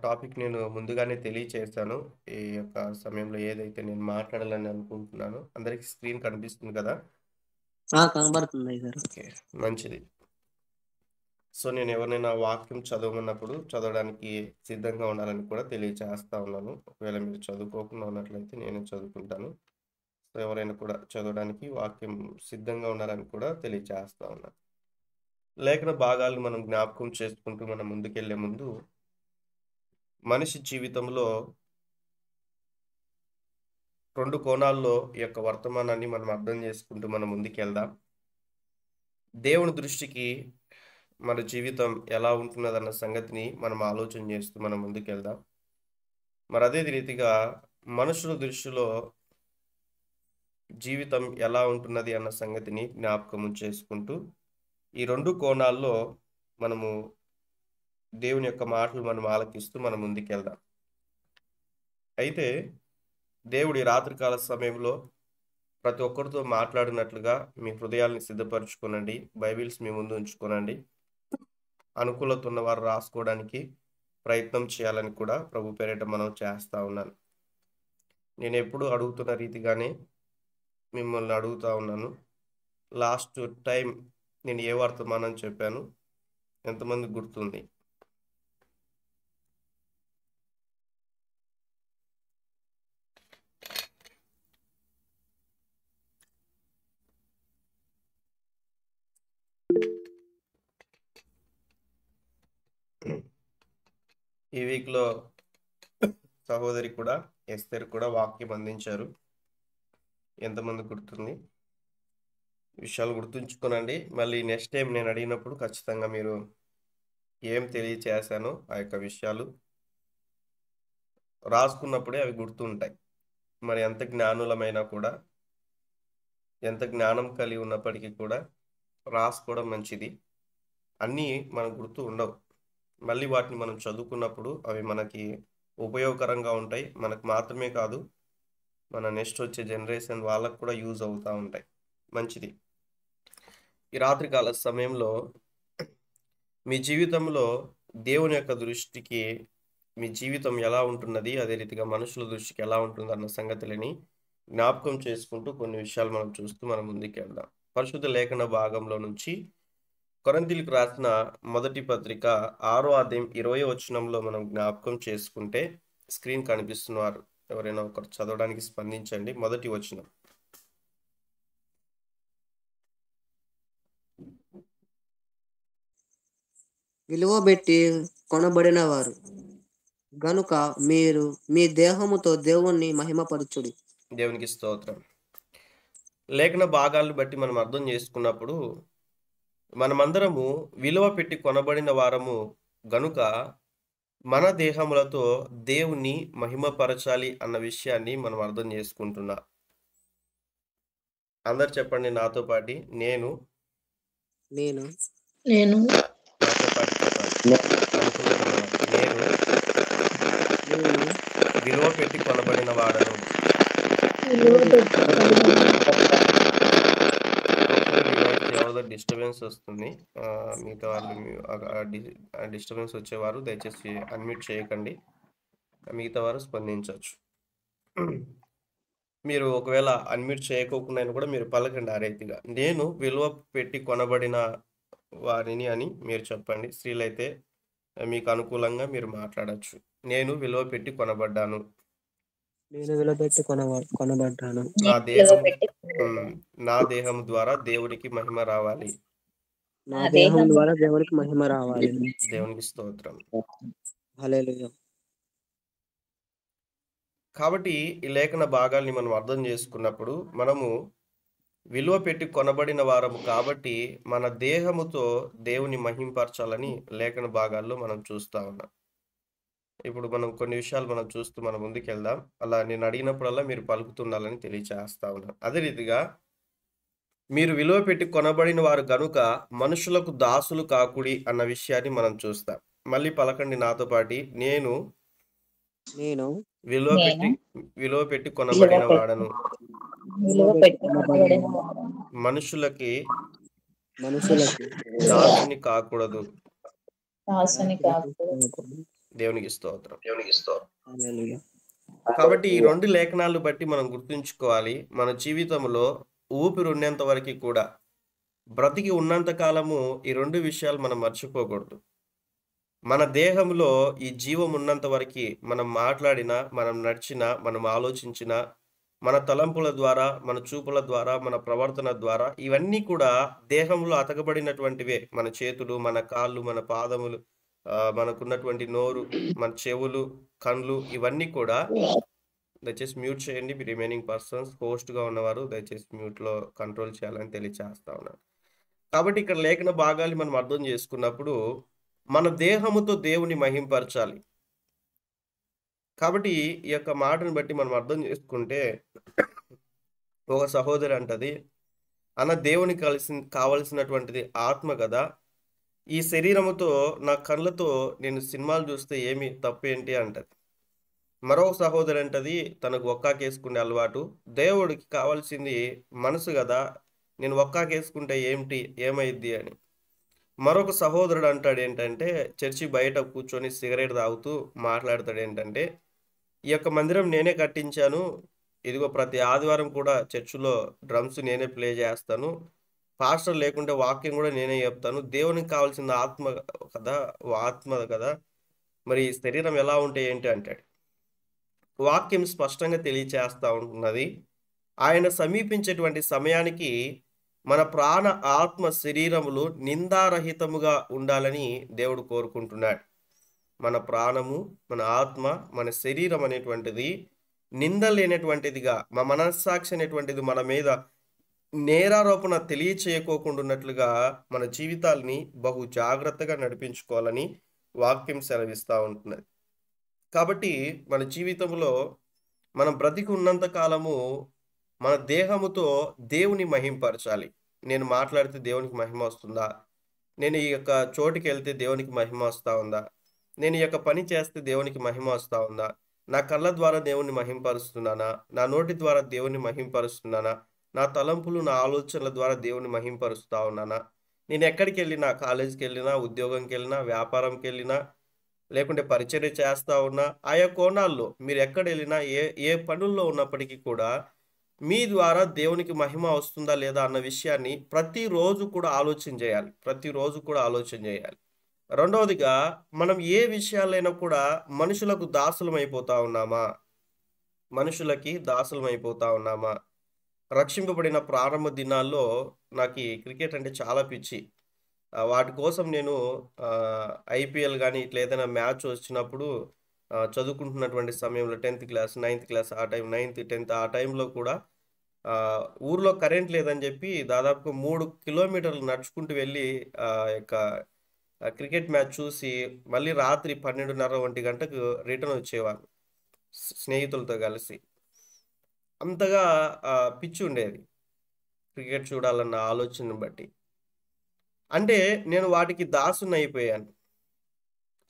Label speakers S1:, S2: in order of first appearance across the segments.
S1: Topic నేను ముందుగానే తెలియచేశాను. ఈ యొక్క సమయంలో ఏదైతే నేను మాట్లాడాలని అనుకుంటున్నానో అందరికి స్క్రీన్ కనిపిస్తుంది కదా!
S2: కనబడుతుంది అయ్యగారు.
S1: ఓకే. మంచిది. సో, నేను ఎవరినైనా వాక్యం చదవమన్నప్పుడు చదవడానికి సిద్ధంగా ఉండాలని కూడా తెలియచేస్తా ఉన్నాను. ఒకవేళ మీరు చదువుకోకుండా ఉన్నట్లయితే నేను చదువుకుంటాను. సో, ఎవరైనా కూడా చదవడానికి వాక్యం సిద్ధంగా ఉండాలని కూడా తెలియచేస్తా ఉన్నాను. లేఖన భాగాలను మనం జ్ఞాపకం చేసుకుంటూ మనం ముందుకెళ్ళే ముందు మనిషి జీవితంలో 2 కోణాల్లో ఈ యొక్క వర్తమానాన్ని మనం అర్థం చేసుకుంటూ మనం ముందుకెళ్దాం. దేవుని దృష్టికి మన జీవితం ఎలా ఉంటున్నదన్న సంగతిని మనం ఆలోచన చేస్తూ మనం ముందుకెళ్దాం. మరి అదే రీతిగా మనుషుల దృష్టిలో జీవితం ఎలా ఉంటున్నది అన్న సంగతిని జ్ఞాపకం చేసుకుంటూ ఈ 2 కోణాల్లో మనము దేవుని యొక్క మాటలు మనం ఆలకిస్తూ మనం ముందుకెళ్దాం. అయితే దేవుడి రాత్రికాల సమయంలో ప్రతి ఒక్కరితో మాట్లాడినట్లుగా మీ హృదయాల్ని సిద్ధపరచుకోనండి. బైబిల్స్ మీ ముందు ఉంచుకోనండి. అనుకూలత ఉన్నవారు రాసుకోవడానికి ప్రయత్నం చేయాలని కూడా ప్రభు పేరిట మనం చేస్తా ఉన్నాను. నేను ఎప్పుడు అడుగుతున్న రీతిగానే మిమ్మల్ని అడుగుతా ఉన్నాను. లాస్ట్ టైం నేను ఏ వర్తమానం చెప్పాను? ఎంతమంది గుర్తుంది? ఈ వీక్‌లో సహోదరి కూడా ఎస్తేర్ కూడా వాక్యం అందించారు. ఎంతమంది గుర్తుంది? విషయాలు గుర్తుంచుకోనండి. మళ్ళీ నెక్స్ట్ టైం నేను అడిగినప్పుడు ఖచ్చితంగా మీరు ఏం తెలియచేశానో ఆ యొక్క విషయాలు రాసుకున్నప్పుడే అవి గుర్తుంటాయి. మరి ఎంత జ్ఞానులమైనా కూడా, ఎంత జ్ఞానం కలిగి ఉన్నప్పటికీ కూడా రాసుకోవడం మంచిది. అన్నీ మనకు గుర్తు ఉండవు. మళ్ళీ వాటిని మనం చదువుకున్నప్పుడు అవి మనకి ఉపయోగకరంగా ఉంటాయి. మనకు మాత్రమే కాదు, మన నెక్స్ట్ వచ్చే జనరేషన్ వాళ్ళకు కూడా యూజ్ అవుతా ఉంటాయి. మంచిది. ఈ రాత్రికాల సమయంలో మీ జీవితంలో దేవుని యొక్క దృష్టికి మీ జీవితం ఎలా ఉంటున్నది, అదే రీతిగా మనుషుల దృష్టికి ఎలా ఉంటుందన్న సంగతులని జ్ఞాపకం చేసుకుంటూ కొన్ని విషయాలు మనం చూస్తూ మనం ముందుకెళ్దాం. పరిశుద్ధ లేఖన భాగంలో నుంచి కొరింథీయులకు రాసిన మొదటి పత్రిక 6వ అధ్యాయం 20వ వచనంలో మనం జ్ఞాపకం చేసుకుంటే స్క్రీన్ కనిపిస్తున్నారు. ఎవరైనా ఒకరు చదవడానికి స్పందించండి. మొదటి వచనం.
S2: విలువబెట్టి కొనబడిన వారు గనుక మీరు మీ దేహముతో దేవుణ్ణి మహిమపరచుడి.
S1: దేవునికి స్తోత్రం. లేఖన భాగాలను బట్టి మనం అర్థం చేసుకున్నప్పుడు మనమందరము విలువ పెట్టి కొనబడిన వారము గనుక మన దేహములతో దేవుణ్ణి మహిమపరచాలి అన్న విషయాన్ని మనం అర్థం చేసుకుంటున్నాం. అందరు చెప్పండి నాతో పాటి. నేను
S3: నేను
S1: నాతో పాటు చెప్పాలి. అనుకూలత ఉన్నవాడు. నేను విలువ పెట్టి కొనబడిన వాడను. ఎవరిదో డిస్టర్బెన్స్ వస్తుంది. మిగతా వాళ్ళు డిస్టర్బెన్స్ వచ్చేవారు దయచేసి అన్మ్యూట్ చేయకండి. మిగతా వారు స్పందించవచ్చు. మీరు ఒకవేళ అన్మ్యూట్ చేయకోకుండా కూడా మీరు పలకండి ఆ రీతిగా. నేను విలువ పెట్టి కొనబడిన వారిని అని మీరు చెప్పండి. స్త్రీలైతే మీకు అనుకూలంగా మీరు మాట్లాడచ్చు. నేను విలువ పెట్టి కొనబడ్డాను.
S2: నేను విలువబెట్టి కొనబడ్డాను.
S1: నా దేహం ద్వారా దేవునికి మహిమ రావాలి.
S2: నా దేహం ద్వారా దేవునికి మహిమ రావాలి.
S1: దేవునికి స్తోత్రం.
S2: హల్లెలూయా.
S1: కాబట్టి ఈ లేఖన భాగాల్ని మనం అర్థం చేసుకున్నప్పుడు మనము విలువ పెట్టి కొనబడిన వారము కాబట్టి మన దేహముతో దేవుని మహింపరచాలని లేఖన భాగాల్లో మనం చూస్తా ఉన్నాం. ఇప్పుడు మనం కొన్ని విషయాలు మనం చూస్తూ మనం ముందుకెళ్దాం. అలా నేను అడిగినప్పుడల్లా మీరు పలుకుతుండాలని తెలియచేస్తా ఉన్నాను. అదే రీతిగా మీరు విలువ పెట్టి కొనబడిన వారు గనుక మనుషులకు దాసులు కాకుడి అన్న విషయాన్ని మనం చూస్తాం. మళ్ళీ పలకండి నాతో పాటి. నేను విలువ పెట్టి కొనబడిన వాడను. మనుషులకి దాసుని కాకూడదు. దేవునికి స్తోత్రం.
S2: హల్లెలూయా.
S1: కాబట్టి ఈ 2 లేఖనాలు బట్టి మనం గుర్తుంచుకోవాలి. మన జీవితంలో ఊపిరి ఉన్నంత వరకి కూడా, బ్రతికి ఉన్నంత కాలము ఈ 2 విషయాలు మనం మర్చిపోకూడదు. మన దేహంలో ఈ జీవం ఉన్నంత వరకి మనం మాట్లాడినా, మనం నడిచినా, మనం ఆలోచించినా, మన తలంపుల ద్వారా, మన చూపుల ద్వారా, మన ప్రవర్తన ద్వారా ఇవన్నీ కూడా దేహంలో అతకబడినటువంటివే. మన చేతులు, మన కాళ్ళు, మన పాదములు, మనకున్నటువంటి నోరు, మన చెవులు, కళ్ళు ఇవన్నీ కూడా దయచేసి మ్యూట్ చేయండి. మీ రిమైనింగ్ పర్సన్స్ హోస్ట్‌గా ఉన్నవారు దయచేసి మ్యూట్‌లో కంట్రోల్ చేయాలని తెలియచేస్తా ఉన్నాను. కాబట్టి ఇక్కడ లేఖన భాగాలు మనం అర్థం చేసుకున్నప్పుడు మన దేహముతో దేవుని మహింపరచాలి. కాబట్టి ఈ యొక్క మాటను బట్టి మనం అర్థం చేసుకుంటే ఒక సహోదరి అంటది, "అన్న దేవునికి కావాల్సినటువంటిది ఆత్మ కదా! ఈ శరీరముతో నా కళ్ళతో నేను సినిమాలు చూస్తే ఏమి తప్పేంటి" అంటది. మరో సహోదరి అంటది, తనకు ఒక్కాకేసుకునే అలవాటు. దేవుడికి కావాల్సింది మనసు గదా! నేను ఒక్కాకేసుకుంటే ఏమైద్ది అని. మరొక సహోదరుడు అంటాడేంటంటే, చర్చి బయట కూర్చొని సిగరెట్ తాగుతూ మాట్లాడతాడేంటంటే, "ఈ యొక్క మందిరం నేనే కట్టించాను. ఇదిగో ప్రతి ఆదివారం కూడా చర్చిలో డ్రమ్స్ నేనే ప్లే చేస్తాను. పాస్టర్ లేకుంటే వాక్యం కూడా నేనే చెప్తాను. దేవునికి కావాల్సింది ఆత్మ కదా! ఆత్మ కదా! మరి ఈ శరీరం ఎలా ఉంటే ఏంటి" అంటాడు. వాక్యం స్పష్టంగా తెలియచేస్తా ఉన్నది. ఆయన సమీపించేటువంటి సమయానికి మన ప్రాణ, ఆత్మ, శరీరములు నిందారహితముగా ఉండాలని దేవుడు కోరుకుంటున్నాడు. మన ప్రాణము, మన ఆత్మ, మన శరీరం అనేటువంటిది నిందలేనటువంటిదిగా, మా మనస్సాక్షి అనేటువంటిది మన మీద నేరారోపణ తెలియచేయకోకుండా ఉన్నట్లుగా మన జీవితాల్ని బహు జాగ్రత్తగా నడిపించుకోవాలని వాక్యం సెలవిస్తూ ఉంటున్నది. కాబట్టి మన జీవితంలో మనం బ్రతికి ఉన్నంత కాలము మన దేహముతో దేవుని మహింపరచాలి. నేను మాట్లాడితే దేవునికి మహిమ వస్తుందా? నేను ఈ యొక్క చోటుకి వెళ్తే దేవునికి మహిమ వస్తా ఉందా? నేను ఈ యొక్క పని చేస్తే దేవునికి మహిమ వస్తా ఉందా? నా కళ్ళ ద్వారా దేవుని మహింపరుస్తున్నానా? నా నోటి ద్వారా దేవుని మహింపరుస్తున్నానా? నా తలంపులు, నా ఆలోచనల ద్వారా దేవుని మహింపరుస్తా ఉన్నానా? నేను ఎక్కడికి వెళ్ళినా, కాలేజీకి వెళ్ళినా, ఉద్యోగంకి వెళ్ళినా, వ్యాపారంకి వెళ్ళినా, లేకుంటే పరిచర్య చేస్తా ఉన్నా, ఆయా కోణాల్లో మీరు ఎక్కడ వెళ్ళినా, ఏ ఏ పనుల్లో ఉన్నప్పటికీ కూడా మీ ద్వారా దేవునికి మహిమ వస్తుందా లేదా అన్న విషయాన్ని ప్రతిరోజు కూడా ఆలోచన చేయాలి. ప్రతిరోజు కూడా ఆలోచన చేయాలి. రెండవదిగా, మనం ఏ విషయాలైనా కూడా మనుషులకు దాసులమైపోతా ఉన్నామా? మనుషులకి దాసులమైపోతా ఉన్నామా? రక్షింపబడిన ప్రారంభ దినాల్లో నాకు ఈ క్రికెట్ అంటే చాలా పిచ్చి. వాటి కోసం నేను ఐపీఎల్ గానీ, ఇట్లా ఏదైనా మ్యాచ్ వచ్చినప్పుడు చదువుకుంటున్నటువంటి సమయంలో 10th క్లాస్, 9th క్లాస్ ఆ టైం 9th, 10th ఆ టైంలో కూడా ఊర్లో కరెంట్ లేదని చెప్పి దాదాపుగా 3 కిలోమీటర్లు నడుచుకుంటూ వెళ్ళి యొక్క క్రికెట్ మ్యాచ్ చూసి మళ్ళీ రాత్రి 12:30, 1 గంటకు రిటర్న్ వచ్చేవాడిని స్నేహితులతో కలిసి. అంతగా పిచ్చి ఉండేది క్రికెట్ చూడాలన్న ఆలోచనను బట్టి. అంటే నేను వాటికి దాసునైపోయాను.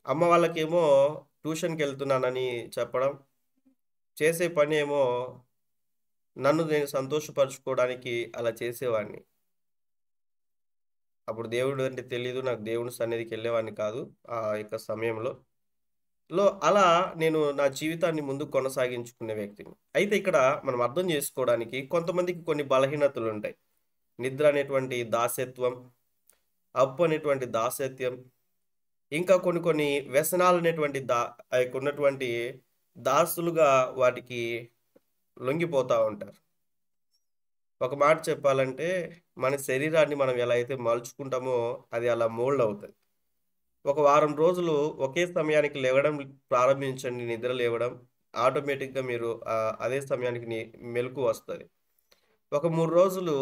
S1: అమ్మ వాళ్ళకేమో ట్యూషన్‌కి వెళ్తున్నానని చెప్పడం, చేసే పని ఏమో నన్ను నేను సంతోషపరుచుకోవడానికి అలా చేసేవాడిని. అప్పుడు దేవుడు అంటే తెలీదు. నాకు దేవుని సన్నిధికి వెళ్ళేవాడిని కాదు ఆ యొక్క సమయంలో. అలా నేను నా జీవితాన్ని ముందుకు కొనసాగించుకునే వ్యక్తిని. అయితే ఇక్కడ మనం అర్థం చేసుకోవడానికి కొంతమందికి కొన్ని బలహీనతలుంటాయి. నిద్ర అనేటువంటి దాస్యత్వం, అప్పు అనేటువంటి దాస్యత్వం, ఇంకా కొన్ని వ్యసనాలనేటువంటి ఆ యొక్క ఉన్నటువంటి దాసులుగా వాటికి లొంగిపోతా ఉంటారు. ఒక మాట చెప్పాలంటే మన శరీరాన్ని మనం ఎలా అయితే మలుచుకుంటామో అది అలా మోల్డ్ అవుతది. ఒక వారం రోజులు ఒకే సమయానికి లేవడం ప్రారంభించండి, నిద్ర లేవడం. ఆటోమేటిక్‌గా మీరు అదే సమయానికి మెలుకువ వస్తది. ఒక 3 రోజులు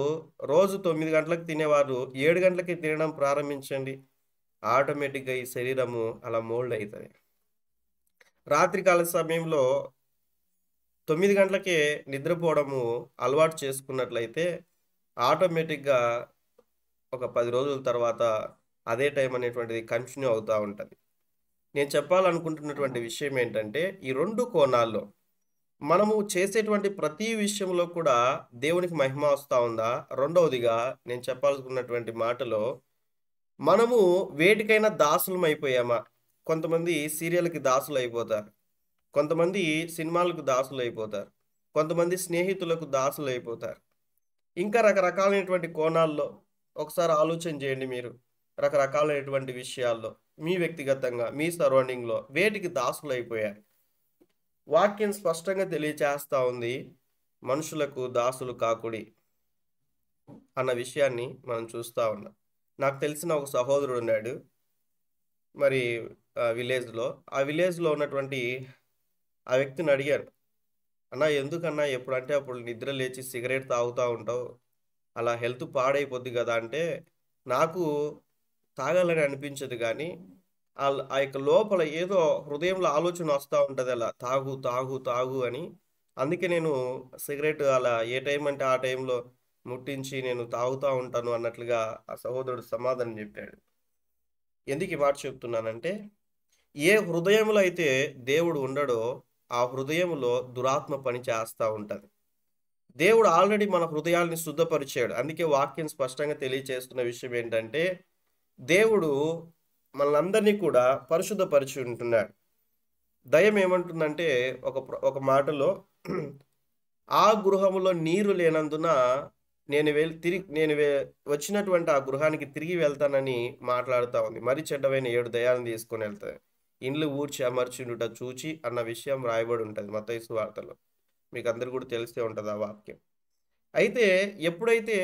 S1: రోజు 9 గంటలకు తినేవారు 7 గంటలకి తినడం ప్రారంభించండి. ఆటోమేటిక్‌గా ఈ శరీరము అలా మోల్డ్ అయితది. రాత్రికాల సమయంలో 9 గంటలకే నిద్రపోవడము అలవాటు చేసుకున్నట్లయితే ఆటోమేటిక్‌గా ఒక 10 రోజుల తర్వాత అదే టైం అనేటువంటిది కంటిన్యూ అవుతా ఉంటది. నేను చెప్పాలనుకుంటున్నటువంటి విషయం ఏంటంటే, ఈ 2 కోణాల్లో మనము చేసేటువంటి ప్రతి విషయంలో కూడా దేవునికి మహిమ వస్తా ఉందా? రెండవదిగా నేను చెప్పాలనుకున్నటువంటి మాటలో మనము వేటికైనా దాసులం అయిపోయామా? కొంతమంది సీరియల్‌కి దాసులైపోతారు. కొంతమంది సినిమాలకు దాసులైపోతారు. కొంతమంది స్నేహితులకు దాసులైపోతారు. ఇంకా రకరకాలైనటువంటి కోణాల్లో ఒకసారి ఆలోచన చేయండి మీరు. రకరకాలైనటువంటి విషయాల్లో మీ వ్యక్తిగతంగా, మీ సరౌండింగ్‌లో వేటికి దాసులైపోయారు? వాక్యం స్పష్టంగా తెలియచేస్తా ఉంది. మనుషులకు దాసులు కాకుడి అన్న విషయాన్ని మనం చూస్తా ఉన్నాం. నాకు తెలిసిన ఒక సహోదరుడున్నాడు. మరి విలేజ్‌లో. ఆ విలేజ్‌లో ఉన్నటువంటి ఆ వ్యక్తిని అడిగాను. అన్నా ఎందుకన్నా ఎప్పుడంటే అప్పుడు నిద్ర లేచి సిగరెట్ తాగుతా ఉంటావు. అలా హెల్త్ పాడైపోద్ది గదా! అంటే, నాకు తాగాలని అనిపించదు గానీ, ఆ యొక్క లోపల ఏదో హృదయంలో ఆలోచన వస్తా ఉంటది అలా. తాగు, తాగు, తాగు అని. అందుకే నేను సిగరెట్ అలా ఏ టైం అంటే ఆ టైంలో ముట్టించి నేను తాగుతా ఉంటాను అన్నట్లుగా ఆ సహోదరుడు సమాధానం జెప్పాడు. ఎందుకు ఈ మాట చెప్తున్నానంటే, ఏ హృదయంలో అయితే దేవుడు ఉండడో, ఆ హృదయంలో దురాత్మ పని చేస్తా ఉంటది. దేవుడు ఆల్రెడీ మన హృదయాల్ని శుద్ధపరిచాడు. అందుకే వాక్యం స్పష్టంగా తెలియచేస్తున్న విషయం ఏంటంటే, దేవుడు మనలందరినీ కూడా పరిశుద్ధపరిచి ఉంటున్నాడు. దయ్యం ఏమంటుందంటే ఒక మాటలో ఆ గృహములో నీరు లేనందున నేను వచ్చినటువంటి ఆ గృహానికి తిరిగి వెళ్తానని మాట్లాడుతా ఉంది. మరి చెడ్డవైన 7 దయ్యాలను తీసుకొని ఎళ్తాయి. ఇండ్లు ఊడ్చి అమర్చుండుట చూచి అన్న విషయం రాయబడి ఉంటది మత్తయి సువార్తలో. మీకందరికి కూడా తెలిసే ఉంటది ఆ వాక్యం. అయితే ఎప్పుడైతే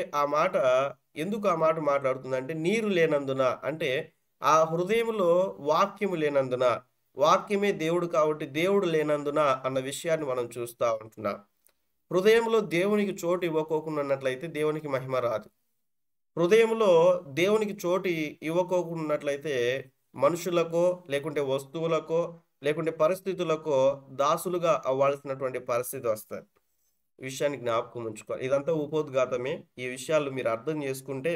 S1: ఎందుకు ఆ మాట మాట్లాడుతుందంటే నీరు లేనందున అంటే ఆ హృదయంలో వాక్యము లేనందున, వాక్యమే దేవుడు కాబట్టి దేవుడు లేనందున అన్న విషయాన్ని మనం చూస్తా ఉంటున్నాం. హృదయంలో దేవునికి చోటు ఇవ్వకోకుండా ఉన్నట్లయితే దేవునికి మహిమ రాదు. హృదయంలో దేవునికి చోటు ఇవ్వకోకుండా ఉన్నట్లయితే మనుషులకో, లేకుంటే వస్తువులకో, లేకుంటే పరిస్థితులకో దాసులుగా అవ్వాల్సినటువంటి పరిస్థితి వస్తది. ఈ విషయాన్ని జ్ఞాపకం ఉంచుకోవాలి. ఇదంతా ఉపోద్ఘాతమే. ఈ విషయాలు మీరు అర్థం చేసుకుంటే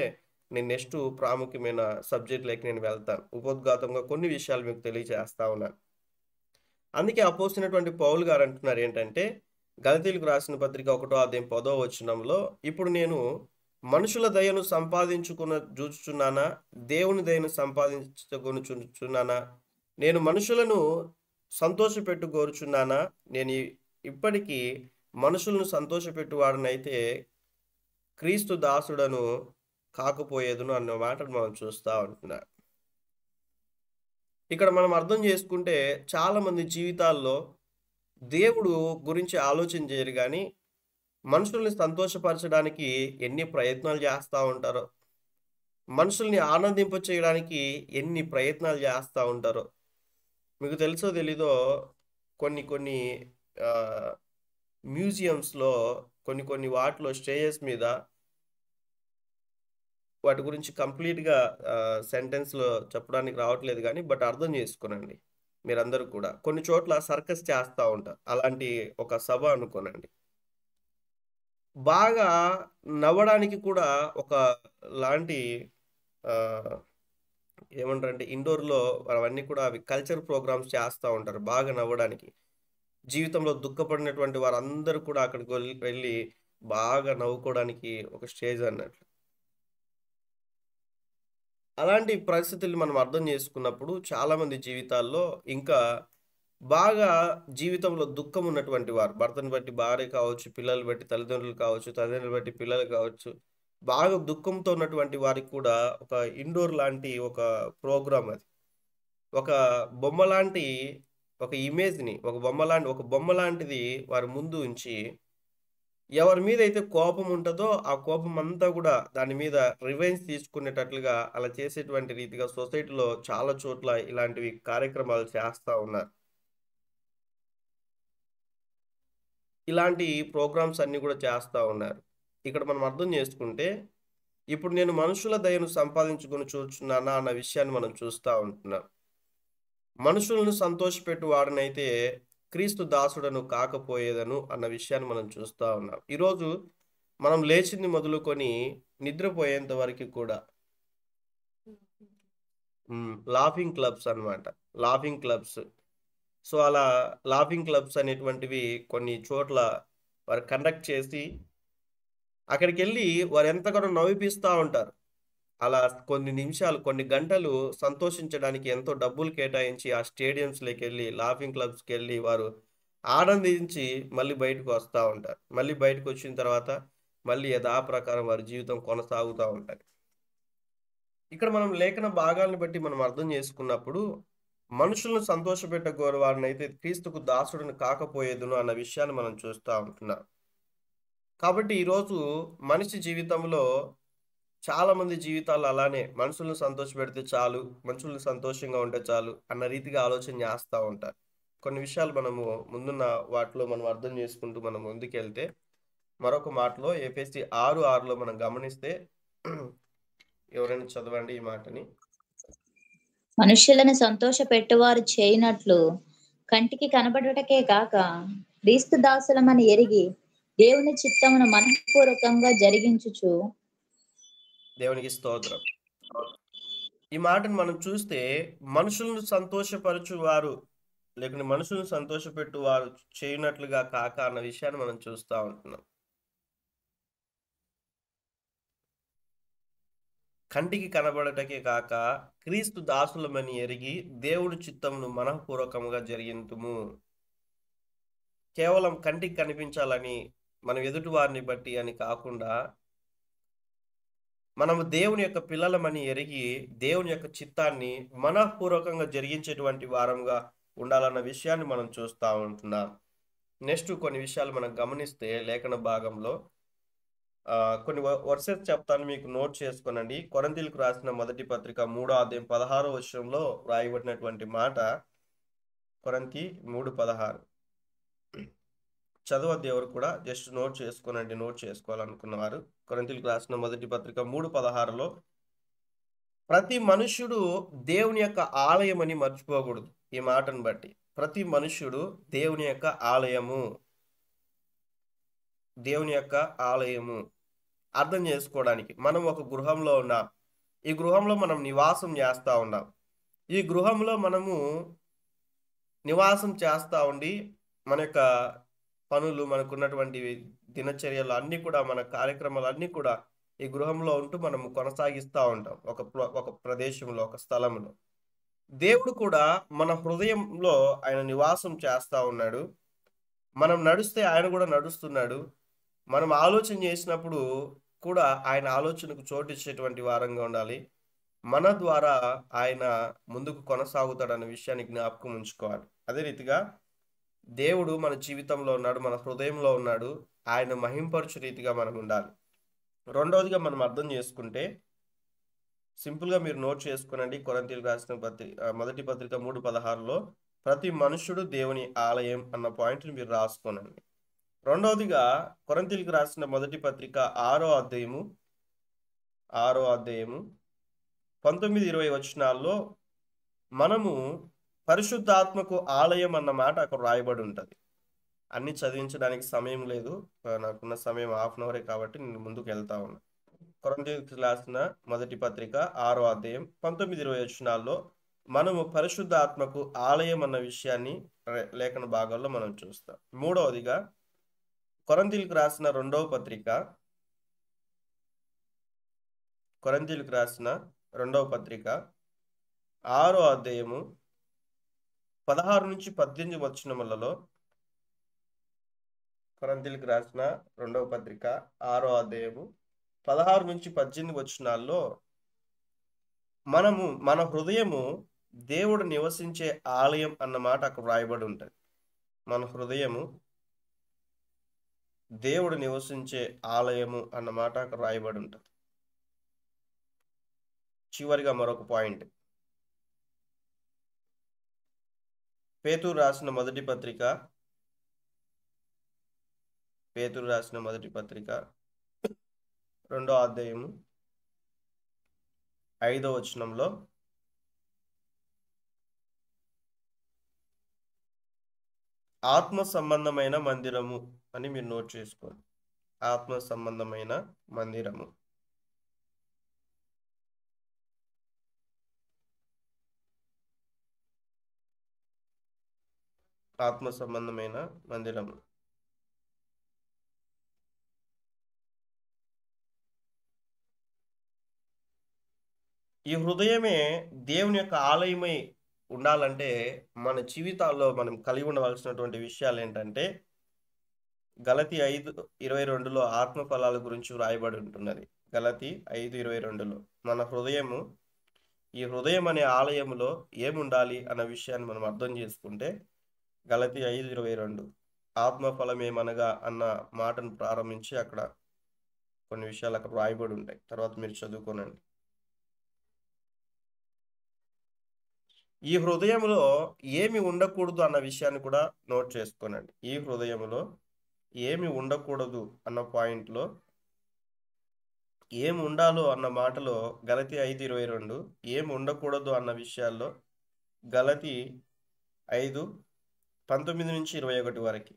S1: నేను నెక్స్ట్ ప్రాముఖ్యమైన సబ్జెక్ట్‌లోకి నేను వెళ్తాను. ఉపోద్ఘాతంగా కొన్ని విషయాలు మీకు తెలియజేస్తా ఉన్నాను. అందుకే అపోస్తలుడైనటువంటి పౌలు గారు అంటున్నారు ఏంటంటే, గలతీయులకు రాసిన పత్రిక 1వ అధ్యాయం 10వ వచనంలో, ఇప్పుడు నేను మనుషుల దయను జూచుచున్నానా? దేవుని దయను సంపాదించుకొనుచున్నానా? నేను మనుషులను సంతోషపెట్టు కోరుచున్నానా? ఇప్పటికీ మనుషులను సంతోషపెట్టువాడనైతే క్రీస్తు దాసుడను కాకపోయేదును అన్న మాటను మనం చూస్తా ఉంటున్నాం. ఇక్కడ మనం అర్థం చేసుకుంటే చాలామంది జీవితాల్లో దేవుడు గురించి ఆలోచన చేయరు గానీ, మనుషుల్ని సంతోషపరచడానికి ఎన్ని ప్రయత్నాలు చేస్తా ఉంటారో, మనుషుల్ని ఆనందింపచేయడానికి ఎన్ని ప్రయత్నాలు చేస్తా ఉంటారో. మీకు తెలుసో తెలీదో కొన్ని కొన్ని ఆహ్, మ్యూజియంస్‌లో కొన్ని వాటిలో స్టేజెస్ మీద వాటి గురించి కంప్లీట్‌గా సెంటెన్స్‌లో చెప్పడానికి రావట్లేదు గానీ, బట్ అర్థం చేసుకోనండి మీరందరూ కూడా. కొన్ని చోట్ల సర్కస్ చేస్తా ఉంటారు. అలాంటి ఒక సభ అనుకోనండి. బాగా నవ్వడానికి కూడా ఒక లాంటి ఆహ్, ఏమంటారంటే ఇండోర్‌లో అవన్నీ కూడా అవి కల్చర్ ప్రోగ్రామ్స్ చేస్తా ఉంటారు బాగా నవ్వడానికి. జీవితంలో దుఃఖపడినటువంటి వారందరూ కూడా అక్కడికి వెళ్ళి బాగా నవ్వుకోవడానికి ఒక స్టేజ్ అన్నట్లు. అలాంటి పరిస్థితుల్ని మనం అర్థం చేసుకున్నప్పుడు చాలామంది జీవితాల్లో ఇంకా బాగా జీవితంలో దుఃఖం ఉన్నటువంటి వారు, భర్తను బట్టి భార్య కావచ్చు, పిల్లలు బట్టి తల్లిదండ్రులు కావచ్చు, తల్లిదండ్రులు బట్టి పిల్లలు కావచ్చు, బాగా దుఃఖంతో ఉన్నటువంటి వారికి కూడా ఒక ఇండోర్ లాంటి ఒక ప్రోగ్రామ్ అది. ఒక బొమ్మ లాంటి ఒక ఇమేజ్‌ని ఒక బొమ్మ లాంటిది వారి ముందు ఉంచి ఎవరి మీదైతే కోపం ఉంటదో, ఆ కోపం అంతా గూడా దాని మీద రివెంజ్ తీసుకునేటట్లుగా అలా చేసేటువంటి రీతిగా సొసైటీలో చాలా చోట్ల ఇలాంటివి కార్యక్రమాలు చేస్తా ఉన్నారు. ఇలాంటి ప్రోగ్రామ్స్ అన్నీ గూడా చేస్తా ఉన్నారు. ఇక్కడ మనం అర్థం చేసుకుంటే, ఇప్పుడు నేను మనుషుల దయను సంపాదించుకొని చూచున్నానా అన్న విషయాన్ని మనం చూస్తా ఉంటున్నాం. మనుషులను సంతోషపెట్టు వాడనైతే క్రీస్తు దాసుడను కాకపోయేదను అన్న విషయాన్ని మనం చూస్తా ఉన్నాం. ఈరోజు మనం లేచింది మొదలుకొని నిద్రపోయేంత వరకు కూడా లాఫింగ్ క్లబ్స్ అన్నమాట. Laughing clubs. సో, అలా లాఫింగ్ క్లబ్స్ అనేటువంటివి కొన్ని చోట్ల వారు కండక్ట్ చేసి అక్కడికెళ్ళి వారు ఎంతగానో నవ్విపిస్తా ఉంటారు. అలా కొన్ని నిమిషాలు, కొన్ని గంటలు సంతోషించడానికి ఎంతో డబ్బులు కేటాయించి ఆ స్టేడియంస్‌లోకెళ్ళి, లాఫింగ్ క్లబ్స్‌కెళ్ళి వారు ఆనందించి మళ్ళీ బయటకు వస్తా ఉంటారు. మళ్ళీ బయటకొచ్చిన తర్వాత మళ్ళీ యథాప్రకారం వారి జీవితం కొనసాగుతా ఉంటది. ఇక్కడ మనం లేఖన భాగాలను బట్టి మనం అర్థం చేసుకున్నప్పుడు, మనుషులను సంతోషపెట్టగోరు వారినైతే క్రీస్తుకు దాసుడిని కాకపోయేదును అన్న విషయాన్ని మనం చూస్తా ఉంటున్నాం. కాబట్టి ఈరోజు మనిషి జీవితంలో చాలామంది జీవితాలు అలానే మనుషులను సంతోషపెడితే చాలు, మనుషులు సంతోషంగా ఉంటే చాలు అన్న రీతిగా ఆలోచన చేస్తా ఉంటారు. కొన్ని విషయాలు మనము ముందున్న వాటిలో మనం అర్థం చేసుకుంటూ మనం ముందుకెళ్తే, మరొక మాటలో ఎఫెసీ 6:6లో మనం గమనిస్తే ఎవరైనా చదవండి ఈ మాటని.
S4: మనుష్యులను సంతోషపెట్టువారు చేయనట్లు కంటికి కనబడుటకే కాక క్రీస్తు దాసులమని ఎరిగి దేవుని చిత్తమును మనఃపూర్వకంగా జరిగించుచు
S1: దేవునికి స్తోత్రం. ఈ మాటను మనం చూస్తే మనుషులను సంతోషపరచువారు లేకుంటే మనుషులను సంతోషపెట్టువారు చేయనట్లుగా కాక అన్న విషయాన్ని మనం చూస్తా ఉంటున్నాం. కంటికి కనబడటకే కాక క్రీస్తు దాసులమని ఎరిగి దేవుడి చిత్తమును మనఃపూర్వకముగా జరిగింతుము. కేవలం కంటికి కనిపించాలని మనం ఎదుటి వారిని బట్టి అని కాకుండా మనము దేవుని యొక్క పిల్లలమని ఎరిగి దేవుని యొక్క చిత్తాన్ని మనఃపూర్వకంగా జరిగించేటువంటి వారంగా ఉండాలన్న విషయాన్ని మనం చూస్తా ఉంటున్నాం. నెక్స్ట్ కొన్ని విషయాలు మనం గమనిస్తే లేఖన భాగంలో కొన్ని వర్సెస్ చెప్తాను, మీకు నోట్ చేసుకోనండి. కొరింథీయులకు రాసిన మొదటి పత్రిక 3వ అధ్యాయం 16వ వచనంలో రాయబడినటువంటి మాట. కొరింథీ 3:16 చదవద్దు ఎవరు కూడా, జస్ట్ నోట్ చేసుకోనండి. నోట్ చేసుకోవాలనుకున్నవారు కొరింథీయులకు రాసిన మొదటి పత్రిక 3:16లో ప్రతి మనుష్యుడు దేవుని యొక్క ఆలయం అని మర్చిపోకూడదు. ఈ మాటను బట్టి ప్రతి మనుష్యుడు దేవుని యొక్క ఆలయము, దేవుని యొక్క ఆలయము అర్థం చేసుకోవడానికి మనం ఒక గృహంలో ఉన్నాం. ఈ గృహంలో మనం నివాసం చేస్తా ఉన్నాం. ఈ గృహంలో మనము నివాసం చేస్తా ఉండి మన యొక్క పనులు, మనకున్నటువంటి దినచర్యలు అన్నీ కూడా, మన కార్యక్రమాలు అన్నీ కూడా ఈ గృహంలో ఉంటూ మనము కొనసాగిస్తూ ఉంటాం. ఒక ప్రదేశంలో, ఒక స్థలంలో. దేవుడు కూడా మన హృదయంలో ఆయన నివాసం చేస్తా ఉన్నాడు. మనం నడుస్తే ఆయన కూడా నడుస్తున్నాడు. మనం ఆలోచన చేసినప్పుడు కూడా ఆయన ఆలోచనకు చోటిచ్చేటువంటి వారంగా ఉండాలి. మన ద్వారా ఆయన ముందుకు కొనసాగుతాడన్న విషయాన్ని జ్ఞాపకం ఉంచుకోవాలి. అదే రీతిగా దేవుడు మన జీవితంలో ఉన్నాడు, మన హృదయంలో ఉన్నాడు. ఆయన మహింపరచు రీతిగా మనం ఉండాలి. రెండవదిగా మనం అర్థం చేసుకుంటే, సింపుల్గా మీరు నోట్ చేసుకునండి. కొరింథీయులకు రాసిన మొదటి పత్రిక 3:16లో ప్రతి మనుష్యుడు దేవుని ఆలయం అన్న పాయింట్ని మీరు రాసుకోనండి. రెండవదిగా కొరింథీయులకు రాసిన మొదటి పత్రిక 6వ అధ్యాయము 19-20 వచనాల్లో మనము పరిశుద్ధాత్మకు ఆలయం అన్న మాట అక్కడ రాయబడి ఉంటుంది. అన్ని చదివించడానికి సమయం లేదు, నాకున్న సమయం 1/2 అవరే కాబట్టి నేను ముందుకు వెళ్తా ఉన్నా. కొరింథీయులకు రాసిన మొదటి పత్రిక 6వ అధ్యాయం 19-20 వచనాల్లో మనము పరిశుద్ధాత్మకు ఆలయం అన్న విషయాన్ని లేఖన భాగాల్లో మనం చూస్తాం. మూడవదిగా కొరింథీయులకు రాసిన రెండవ పత్రిక, కొరింథీయులకు రాసిన రెండవ పత్రిక 6వ అధ్యాయము 16-18 వచనములలో, కొరింథీయులకు రాసిన రెండవ పత్రిక 6వ అధ్యాయము 16-18 వచనాల్లో మన హృదయము దేవుడు నివసించే ఆలయం అన్న మాట అక్కడ రాయబడి ఉంటుంది. మన హృదయము దేవుడు నివసించే ఆలయము అన్న మాట అక్కడ రాయబడి ఉంటుంది. చివరిగా మరొక పాయింట్, పేతురు రాసిన మొదటి పత్రిక 2వ అధ్యాయము 5వ వచనంలో ఆత్మ సంబంధమైన మందిరము అని మీరు నోట్ చేసుకోండి. ఆత్మ సంబంధమైన మందిరము. ఆత్మ సంబంధమైన మందిరము. ఈ హృదయమే దేవుని యొక్క ఆలయమై ఉండాలంటే మన జీవితాల్లో మనం కలిగి ఉండవలసినటువంటి విషయాలు ఏంటంటే గలతీ 5:22లో ఆత్మ ఫలాల గురించి వ్రాయబడి ఉంటున్నది. గలతీ 5:22లో మన హృదయము, ఈ హృదయం అనే ఆలయములో ఏముండాలి అన్న విషయాన్ని మనం అర్థం చేసుకుంటే గలతీ 5:22 ఆత్మ ఫలమేమనగా అన్న మాటను ప్రారంభించి అక్కడ కొన్ని విషయాలు అక్కడ వ్రాయబడి ఉంటాయి. తర్వాత మీరు చదువుకోనండి. ఈ హృదయంలో ఏమి ఉండకూడదు అన్న విషయాన్ని కూడా నోట్ చేసుకోనండి. ఈ హృదయంలో ఏమి ఉండకూడదు అన్న పాయింట్లో ఏమి ఉండాలో అన్న మాటలో గలతీ 5:22 ఏమి ఉండకూడదు అన్న విషయాల్లో గలతీ 5:19-21 వరకు.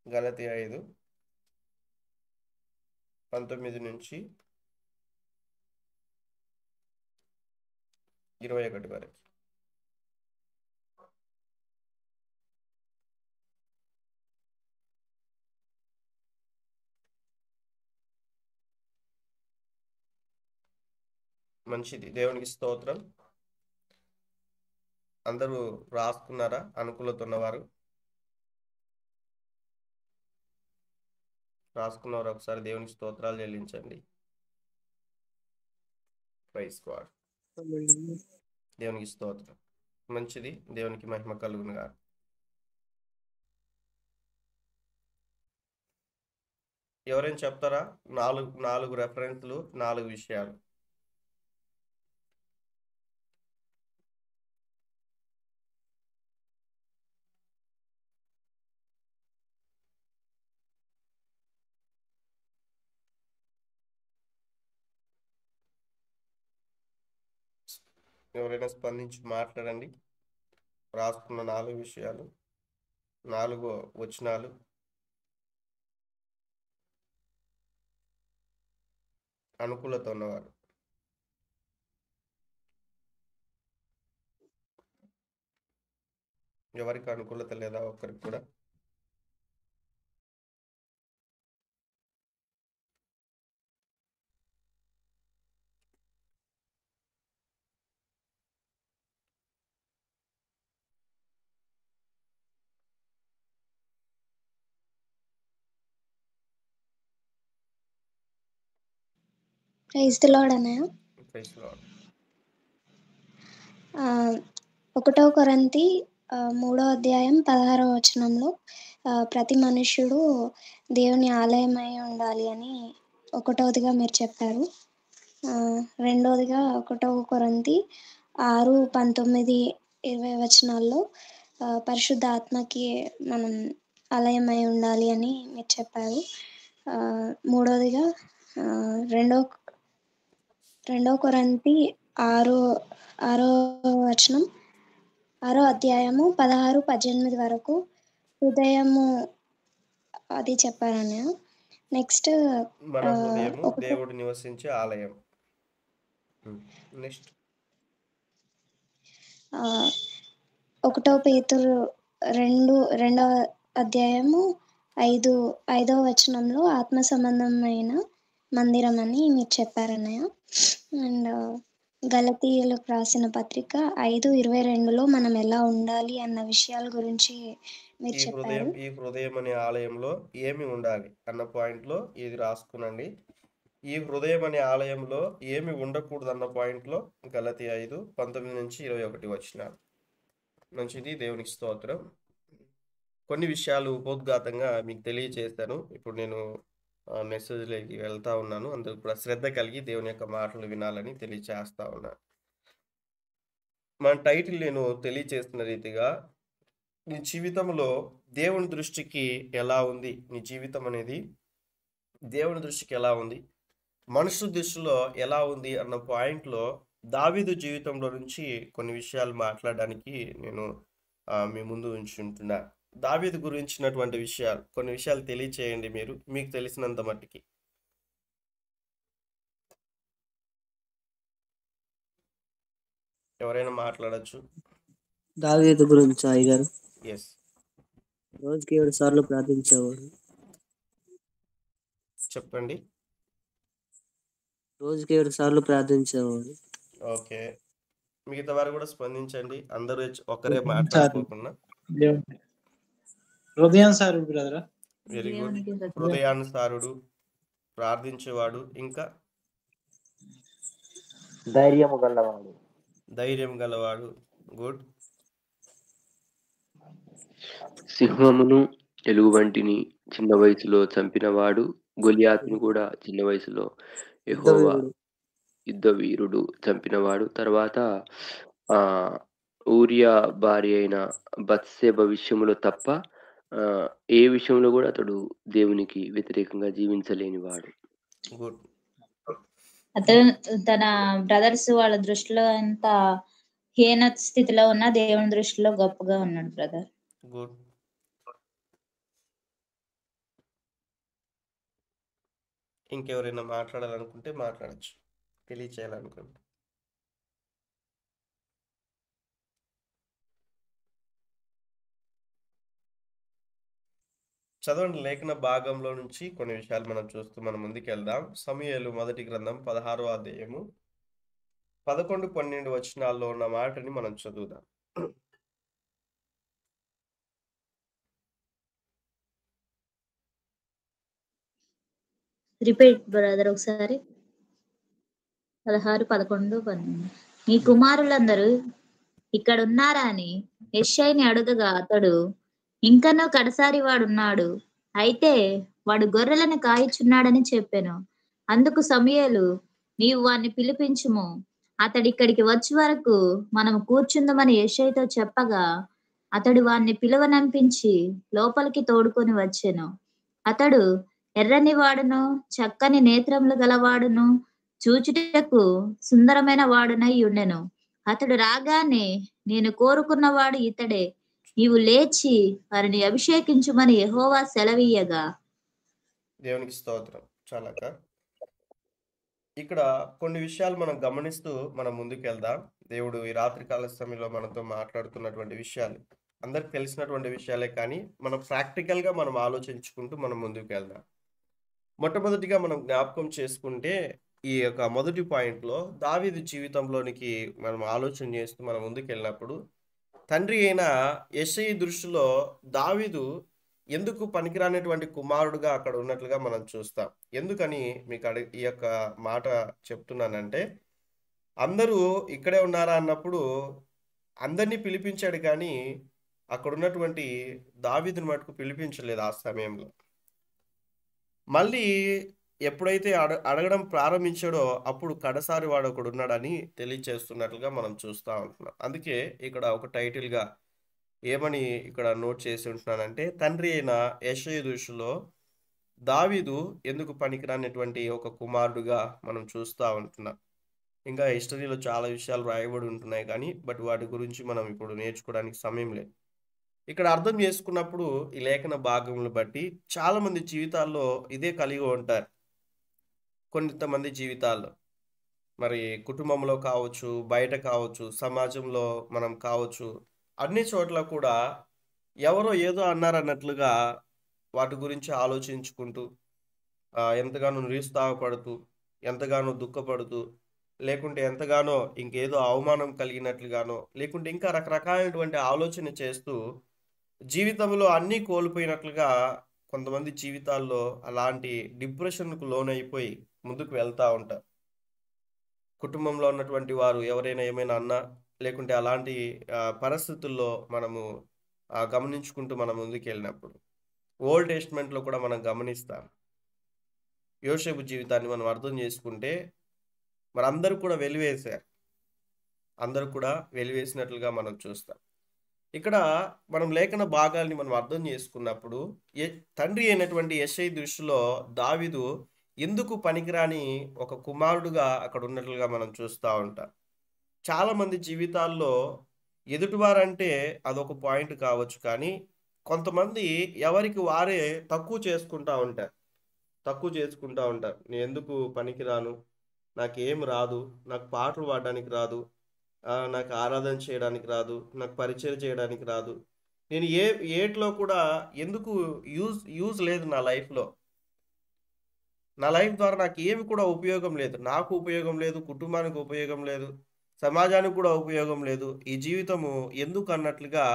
S1: గలతీ 5:19-21 వరకు. మంచిది, దేవునికి స్తోత్రం. అందరూ రాసుకున్నారా? అనుకూలత ఉన్నవారు రాసుకున్నవారు ఒకసారి దేవునికి స్తోత్రాలు చెల్లించండి. Praise God. దేవునికి స్తోత్రం. మంచిది, దేవునికి మహిమ కలుగునుగా. ఎవరైనా చెప్తారా? నాలుగు రెఫరెన్స్లు, 4 విషయాలు. ఎవరైనా స్పందించి మాట్లాడండి. రాసుకున్న 4 విషయాలు, 4 వచనాలు. అనుకూలత ఉన్నవారు ఎవరికి అనుకూలత లేదా ఒక్కరికి కూడా?
S5: ప్రైజ్ ది లార్డ్ అన్నయ్య.
S1: Praise Lord.
S5: 1 కొరింథీ 3:16 ప్రతి మనుష్యుడు దేవుని ఆలయమై ఉండాలి అని ఒకటవదిగా మీరు చెప్పారు. రెండవదిగా 1 కొరింథీ 6:19-20 పరిశుద్ధ ఆత్మకి మనం ఆలయమై ఉండాలి అని మీరు చెప్పారు. మూడవదిగా 2 కొరింథీ 6:16-18 వరకు హృదయము అది చెప్పారన్నయ్య. నెక్స్ట్
S1: మన హృదయము దేవుడు నివసించే ఆలయం. నెక్స్ట్
S5: 1 పేతురు 2:5 ఆత్మ సంబంధమైన మందిరం అని మీరు చెప్పారన్నయ్య. అండ్ గలతీయులకు రాసిన పత్రిక 5:22 మనం ఎలా ఉండాలి అన్న విషయాల గురించి మీరు చెప్పారు.
S1: ఈ హృదయం అనే ఆలయంలో ఏమి ఉండాలి అన్న పాయింట్లో ఇది రాసుకునండి. ఈ హృదయం అనే ఆలయంలో ఏమి ఉండకూడదు అన్న పాయింట్లో గలతీ 5:19-21 వచనాలు. మంచిది, దేవునికి స్తోత్రం. కొన్ని విషయాలు ఉపోద్ఘాతంగా మీకు తెలియజేస్తాను. ఇప్పుడు నేను మెసేజ్లోకి వెళ్తా ఉన్నాను. అందరూ కూడా శ్రద్ధ కలిగి దేవుని యొక్క మాటలు వినాలని తెలియచేస్తా ఉన్నాను. మన టైటిల్ నేను తెలియచేస్తున్న రీతిగా నీ జీవితంలో దేవుని దృష్టికి ఎలా ఉంది, నీ జీవితం అనేది దేవుని దృష్టికి ఎలా ఉంది, మనుషుల దృష్టిలో ఎలా ఉంది అన్న పాయింట్లో దావీదు జీవితంలో నుంచి కొన్ని విషయాలు మాట్లాడడానికి నేను మీ ముందు ఉంచుంటున్నా. దావీదు గురించినటువంటి విషయాలు, కొన్ని విషయాలు తెలియచేయండి మీరు, మీకు తెలిసినంత మట్టికి. ఎవరైనా మాట్లాడచ్చు.
S2: దావీదు గురించి అయ్యగారు
S1: ఎస్.
S2: రోజుకి 7 సార్లు ప్రార్థించేవాడు.
S1: చెప్పండి.
S2: రోజుకి 7 సార్లు ప్రార్థించేవాడు.
S1: ఓకే. మిగతా వారు కూడా స్పందించండి. అందరూ ఒకరే
S6: సార్
S1: మాట్లాడుకోకుండా.
S6: దేవుని హృదయానుసారుడు బ్రదరా.
S1: Very good.
S4: దేవునికి కృతజ్ఞత.
S1: హృదయానుసారుడు, ప్రార్థించేవాడు, ఇంకా
S7: ధైర్యము గలవాడు.
S1: ధైర్యం గలవాడు. గుడ్.
S8: సింహమును ఎలుగుబంటిని చిన్న వయసులో చంపినవాడు, గొలియాతును కూడా చిన్న వయసులో యెహోవా
S2: యుద్ధవీరుడు.
S8: యుద్ధ వీరుడు చంపినవాడు. తర్వాత ఊరియా భార్య అయిన బత్షెబ విషయంలో తప్ప ఏ విషయంలో కూడా అతడు దేవునికి వ్యతిరేకంగా జీవించలేనివాడు.
S1: గుడ్.
S4: అతను తన బ్రదర్స్ వాళ్ళ దృష్టిలో ఎంత హీన స్థితిలో ఉన్నా దేవుని దృష్టిలో గొప్పగా ఉన్నాడు బ్రదర్.
S1: గుడ్. ఇంకెవరైనా మాట్లాడాలనుకుంటే మాట్లాడచ్చు, తెలియచేయాలనుకుంటే. చదవండి. లేఖన భాగంలో నుంచి కొన్ని విషయాలు మనం చూస్తూ మనం ముందుకు వెళ్దాం. సమూయేలు మొదటి గ్రంథం 16వ అధ్యాయము 11, 12 వచనాల్లో ఉన్న మాటని మనం చదువుదాం.
S4: రిపీట్ బ్రదర్ ఒకసారి. 16, 11, 12. నీ కుమారులందరూ ఇక్కడ ఉన్నారా అని యెషయిని అడుగగా అతడు, ఇంకనూ కడసారి వాడున్నాడు, అయితే వాడు గొర్రెలను కాయిచున్నాడని చెప్పాను. అందుకు సమూయేలు, నీవు వాణ్ణి పిలిపించుము, అతడిక్కడికి వచ్చే వరకు మనం కూర్చుందమని యెషయితో చెప్పగా అతడు వాణ్ణి పిలువనంపించి లోపలికి తోడుకొని వచ్చెను. అతడు ఎర్రని వాడును, చక్కని నేత్రములు గలవాడును, చూచుటకు సుందరమైన వాడునై ఉండెను. అతడు రాగానే, నేను కోరుకున్నవాడు ఇతడే, నీవు లేచి వారిని అభిషేకించుమని యెహోవా సెలవీయగా.
S1: దేవునికి స్తోత్రం. చాలాక ఇక్కడ కొన్ని విషయాలు మనం గమనిస్తూ మనం ముందుకు వెళ్దాం. దేవుడు ఈ రాత్రికాల సమయంలో మనతో మాట్లాడుతున్నటువంటి విషయాలు అందరికి తెలిసినటువంటి విషయాలే, కానీ మనం ప్రాక్టికల్గా మనం ఆలోచించుకుంటూ మనం ముందుకు వెళ్దాం. మొట్టమొదటిగా మనం జ్ఞాపకం చేసుకుంటే ఈ యొక్క మొదటి పాయింట్లో దావీదు జీవితంలోనికి మనం ఆలోచన చేస్తూ మనం ముందుకు వెళ్ళినప్పుడు తండ్రి అయిన యెషయి దృష్టిలో దావీదు ఎందుకు పనికిరానటువంటి కుమారుడుగా అక్కడ ఉన్నట్లుగా మనం చూస్తాం. ఎందుకని మీకు ఈ యొక్క మాట చెప్తున్నానంటే, అందరూ ఇక్కడే ఉన్నారా అన్నప్పుడు అందరినీ పిలిపించాడు, కానీ అక్కడ ఉన్నటువంటి దావీదుని మటుకు పిలిపించలేదు ఆ సమయంలో. మళ్ళీ ఎప్పుడైతే అడగడం ప్రారంభించాడో అప్పుడు కడసారి వాడు ఒకడు ఉన్నాడని తెలియచేస్తున్నట్లుగా మనం చూస్తూ ఉంటున్నాం. అందుకే ఇక్కడ ఒక టైటిల్గా ఏమని ఇక్కడ నోట్ చేసి ఉంటున్నానంటే, తండ్రి అయిన యెషయి దృష్టిలో దావీదు ఎందుకు పనికిరానటువంటి ఒక కుమారుడుగా మనం చూస్తూ ఉంటున్నాం. ఇంకా హిస్టరీలో చాలా విషయాలు రాయబడి ఉంటున్నాయి, కానీ వాటి గురించి మనం ఇప్పుడు నేర్చుకోవడానికి సమయం లేదు. ఇక్కడ అర్థం చేసుకున్నప్పుడు ఈ లేఖన భాగములను బట్టి చాలా మంది జీవితాల్లో ఇదే కలిగి ఉంటారు. కొంతమంది జీవితాల్లో మరి కుటుంబంలో కావచ్చు, బయట కావచ్చు, సమాజంలో మనం కావచ్చు, అన్ని చోట్ల కూడా ఎవరో ఏదో అన్నారన్నట్లుగా వాటి గురించి ఆలోచించుకుంటూ ఎంతగానో నిరుత్సాహపడుతూ, ఎంతగానో దుఃఖపడుతూ, లేకుంటే ఎంతగానో ఇంకేదో అవమానం కలిగినట్లుగానో, లేకుంటే ఇంకా రకరకాలైనటువంటి ఆలోచన చేస్తూ జీవితంలో అన్నీ కోల్పోయినట్లుగా కొంతమంది జీవితాల్లో అలాంటి డిప్రెషన్కు లోనైపోయి ముందుకు వెళ్తూ ఉంటారు. కుటుంబంలో ఉన్నటువంటి వారు ఎవరైనా ఏమైనా అన్నా, లేకుంటే అలాంటి పరిస్థితుల్లో మనము గమనించుకుంటూ మనం ముందుకు వెళ్ళినప్పుడు ఓల్డ్ టెస్ట్మెంట్లో కూడా మనం గమనిస్తాం. యోసేపు జీవితాన్ని మనం అర్థం చేసుకుంటే మరి అందరూ కూడా వెలివేశారు, అందరూ కూడా వెలివేసినట్లుగా మనం చూస్తాం. ఇక్కడ మనం లేఖన భాగాల్ని మనం అర్థం చేసుకున్నప్పుడు తండ్రి అయినటువంటి యెషయి దృష్టిలో దావీదు ఎందుకు పనికిరాని ఒక కుమారుడుగా అక్కడ ఉన్నట్లుగా మనం చూస్తూ ఉంటాం. చాలా మంది జీవితాల్లో ఎదుటివారంటే అదొక పాయింట్ కావచ్చు, కానీ కొంతమంది ఎవరికి వారే తక్కువ చేసుకుంటూ ఉంటారు. నేను ఎందుకు పనికిరాను, నాకేం రాదు, నాకు పాటలు పాడడానికి రాదు, నాకు ఆరాధన చేయడానికి రాదు, నాకు పరిచయం చేయడానికి రాదు, నేను ఏట్లో కూడా ఎందుకు యూజ్ లేదు నా లైఫ్లో. నా లైఫ్ ద్వారా నాకు ఏమి కూడా ఉపయోగం లేదు. నాకు ఉపయోగం లేదు, కుటుంబానికి ఉపయోగం లేదు, సమాజానికి కూడా ఉపయోగం లేదు. ఈ జీవితము ఎందుకు అన్నట్లుగా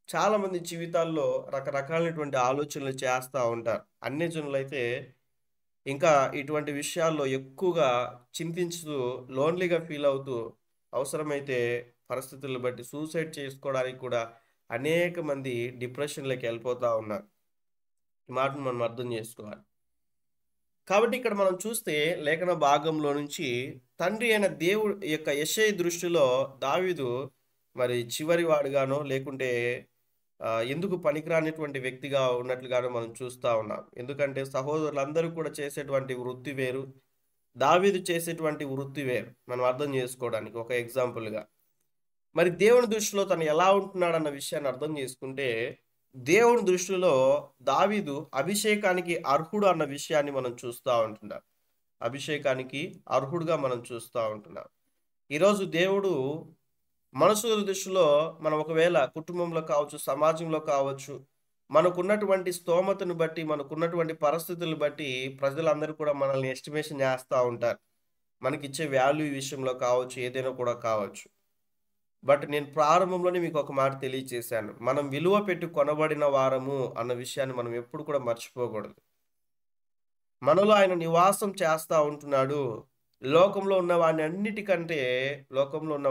S1: చాలామంది జీవితాల్లో రకరకాలైనటువంటి ఆలోచనలు చేస్తా ఉంటారు. అన్యజనులైతే ఇంకా ఇటువంటి విషయాల్లో ఎక్కువగా చింతించుతూ, లోన్లీగా ఫీల్ అవుతూ, అవసరమైతే పరిస్థితులను బట్టి సూసైడ్ చేసుకోవడానికి కూడా అనేక మంది డిప్రెషన్‌లోకి వెళ్ళిపోతా ఉన్నారు. ఈ మాటను మనం అర్థం చేసుకోవాలి. కాబట్టి ఇక్కడ మనం చూస్తే లేఖన భాగంలో నుంచి తండ్రి అయిన దేవుడు యొక్క యెషయి దృష్టిలో దావీదు మరి చివరి వాడుగానో లేకుంటే ఎందుకు పనికిరానిటువంటి వ్యక్తిగా ఉన్నట్లుగానో మనం చూస్తా ఉన్నాం. ఎందుకంటే సహోదరులందరూ కూడా చేసేటువంటి వృత్తి వేరు, దావీదు చేసేటువంటి వృత్తి వేరు. మనం అర్థం చేసుకోవడానికి ఒక ఎగ్జాంపుల్‌గా. మరి దేవుని దృష్టిలో తను ఎలా ఉంటున్నాడన్న విషయాన్ని అర్థం చేసుకుంటే, దేవుని దృష్టిలో దావీదు అభిషేకానికి అర్హుడు అన్న విషయాన్ని మనం చూస్తూ ఉంటున్నాం. అభిషేకానికి అర్హుడుగా మనం చూస్తూ ఉంటున్నాం. ఈరోజు దేవుడు మనుషుల దృష్టిలో మనం ఒకవేళ కుటుంబంలో కావచ్చు, సమాజంలో కావచ్చు, మనకున్నటువంటి స్తోమతను బట్టి, మనకున్నటువంటి పరిస్థితులను బట్టి ప్రజలందరూ కూడా మనల్ని ఎస్టిమేషన్ చేస్తూ ఉంటారు. మనకిచ్చే వాల్యూ విషయంలో కావచ్చు, ఏదైనా కూడా కావచ్చు. బట్ నేను ప్రారంభంలోనే మీకు ఒక మాట తెలియచేశాను. మనం విలువ పెట్టి కొనబడిన వారము అన్న విషయాన్ని మనం ఎప్పుడు కూడా మర్చిపోకూడదు. మనలో ఆయన నివాసం చేస్తూ ఉంటున్నాడు. లోకంలో ఉన్న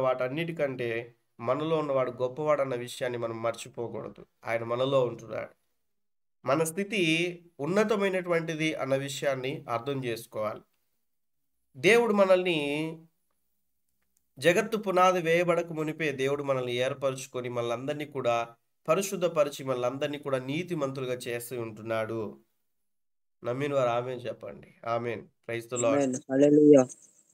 S1: వాటన్నిటికంటే మనలో ఉన్నవాడు గొప్పవాడు అన్న విషయాన్ని మనం మర్చిపోకూడదు. ఆయన మనలో ఉంటున్నాడు. మన స్థితి ఉన్నతమైనటువంటిది అన్న విషయాన్ని అర్థం చేసుకోవాలి. దేవుడు మనల్ని జగత్తు పునాది వేయబడక మునిపే దేవుడు మనల్ని ఏర్పరచుకొని మనల్ని కూడా పరిశుద్ధపరిచి మనల్ని కూడా నీతిమంతులుగా చేసి ఉంటున్నాడు. నమ్మిన వారు ఆమేన్ చెప్పండి. Amen. Praise the lord.
S2: Amen. Hallelujah.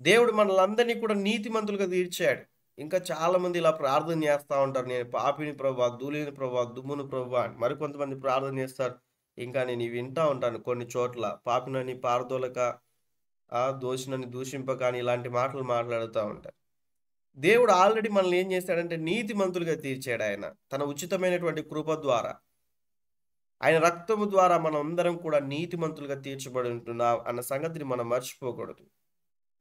S1: దేవుడు మనల్ని కూడా నీతిమంతులుగా తీర్చాడు. ఇంకా చాలా మంది ఇలా ప్రార్థన చేస్తూ ఉంటారు. నేను పాపిని ప్రభువా, ధూళిని ప్రభువా, దుమ్మును ప్రభువా అని. మరికొంతమంది ప్రార్థన చేస్తారు. ఇంకా నేను ఇవి వింటా ఉంటాను కొన్ని చోట్ల, పాపినని పారదోలక, దోషినని దూషింపక అని ఇలాంటి మాటలు మాట్లాడుతూ ఉంటారు. దేవుడు ఆల్రెడీ మనల్ని ఏం చేశాడంటే నీతిమంతులుగా తీర్చాడు. ఆయన తన ఉచితమైనటువంటి కృప ద్వారా, ఆయన రక్తము ద్వారా మనం అందరం కూడా నీతిమంతులుగా తీర్చబడి ఉంటున్నాం అన్న సంగతిని మనం మర్చిపోకూడదు.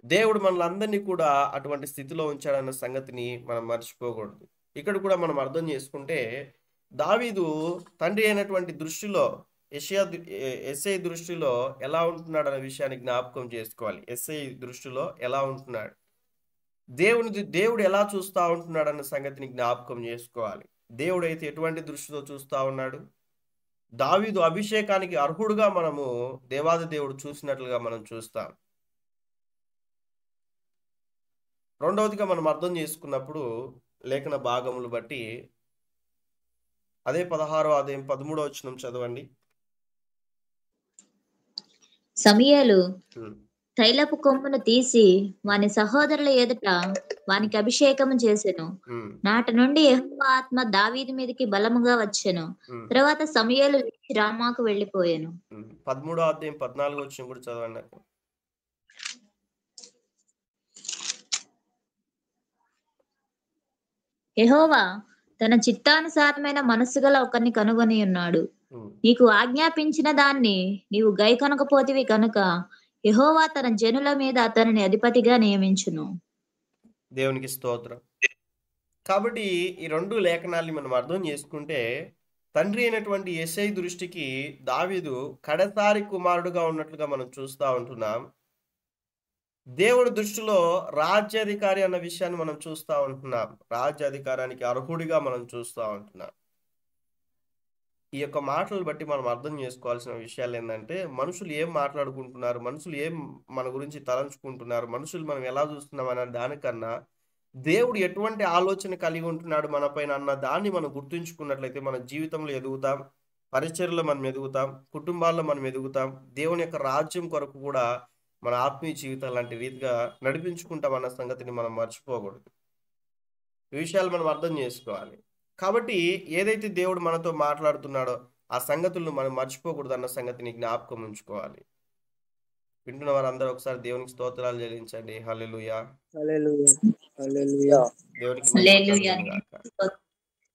S1: దేవుడు మనల్ని కూడా అటువంటి స్థితిలో ఉంచాడన్న సంగతిని మనం మర్చిపోకూడదు. ఇక్కడ కూడా మనం అర్థం చేసుకుంటే దావీదు తండ్రి అయినటువంటి దృష్టిలో యెషయి దృష్టిలో ఎలా ఉంటున్నాడు అనే విషయాన్ని జ్ఞాపకం చేసుకోవాలి. యెషయి దృష్టిలో ఎలా ఉంటున్నాడు, దేవుడు ఎలా చూస్తూ ఉంటున్నాడు అన్న సంగతిని జ్ఞాపకం చేసుకోవాలి. దేవుడు అయితే ఎటువంటి దృష్టితో చూస్తూ ఉన్నాడు? దావీదు అభిషేకానికి అర్హుడుగా మనము దేవాది దేవుడు చూసినట్లుగా మనం చూస్తాం. రెండవదిగా మనం అర్థం చేసుకున్నప్పుడు లేఖన భాగములు బట్టి అదే 16వ అధ్యాయం 13వ వచనం చదవండి.
S4: సమూయేలు తైలపు కొమ్మును తీసి వాని సహోదరుల ఎదుట వానికి అభిషేకము చేసెను. నాటి నుండి యెహోవా ఆత్మ దావీదు మీదకి బలముగా వచ్చెను. తర్వాత సమూయేలు రామాకు వెళ్ళిపోయాను.
S1: 13వ అధ్యాయం 14వ వచనం కూడా చదవండి.
S4: యెహోవా తన చిత్తానుసారమైన మనస్సు గల ఒకరిని కనుగొని ఉన్నాడు. నీకు ఆజ్ఞాపించిన దాన్ని నీవు గైకొనకపోతివి కనుక యెహోవా తన జనుల మీద అతనిని అధిపతిగా నియమించును.
S1: దేవునికి స్తోత్రం. కాబట్టి ఈ రెండు లేఖనాల్ని మనం అర్థం చేసుకుంటే తండ్రి అయినటువంటి యెషయి దృష్టికి దావీదు కడసారి కుమారుడుగా ఉన్నట్లుగా మనం చూస్తూ ఉంటున్నాం. దేవుడి దృష్టిలో రాజ్యాధికారి అన్న విషయాన్ని మనం చూస్తూ ఉంటున్నాం. రాజ్యాధికారానికి అర్హుడిగా మనం చూస్తూ ఉంటున్నాం. ఈ యొక్క మాటలు బట్టి మనం అర్థం చేసుకోవాల్సిన విషయాలు ఏంటంటే, మనుషులు ఏం మాట్లాడుకుంటున్నారు, మనుషులు ఏం మన గురించి తలంచుకుంటున్నారు, మనుషులు మనం ఎలా చూస్తున్నాం అన్న దానికన్నా దేవుడు ఎటువంటి ఆలోచన కలిగి ఉంటున్నాడు మన పైన అన్న దాన్ని మనం గుర్తుంచుకున్నట్లయితే మన జీవితంలో ఎదుగుతాం, పరిచర్యలో మనం ఎదుగుతాం, కుటుంబాల్లో మనం ఎదుగుతాం, దేవుని యొక్క రాజ్యం కొరకు కూడా మన ఆత్మీయ జీవితం లాంటి రీతిగా నడిపించుకుంటాం అన్న సంగతిని మనం మర్చిపోకూడదు. ఈ విషయాలు మనం అర్థం చేసుకోవాలి. కాబట్టి ఏదైతే దేవుడు మనతో మాట్లాడుతున్నాడో ఆ సంగతులను మనం మర్చిపోకూడదు అన్న సంగతిని జ్ఞాపకం ఉంచుకోవాలి. వింటున్న వారందరూ ఒకసారి దేవునికి స్తోత్రాలు చెల్లించండి. హల్లెలూయా.
S2: హల్లెలూయా. హల్లెలూయా.
S1: దేవునికి మహిమ కలుగును గాక.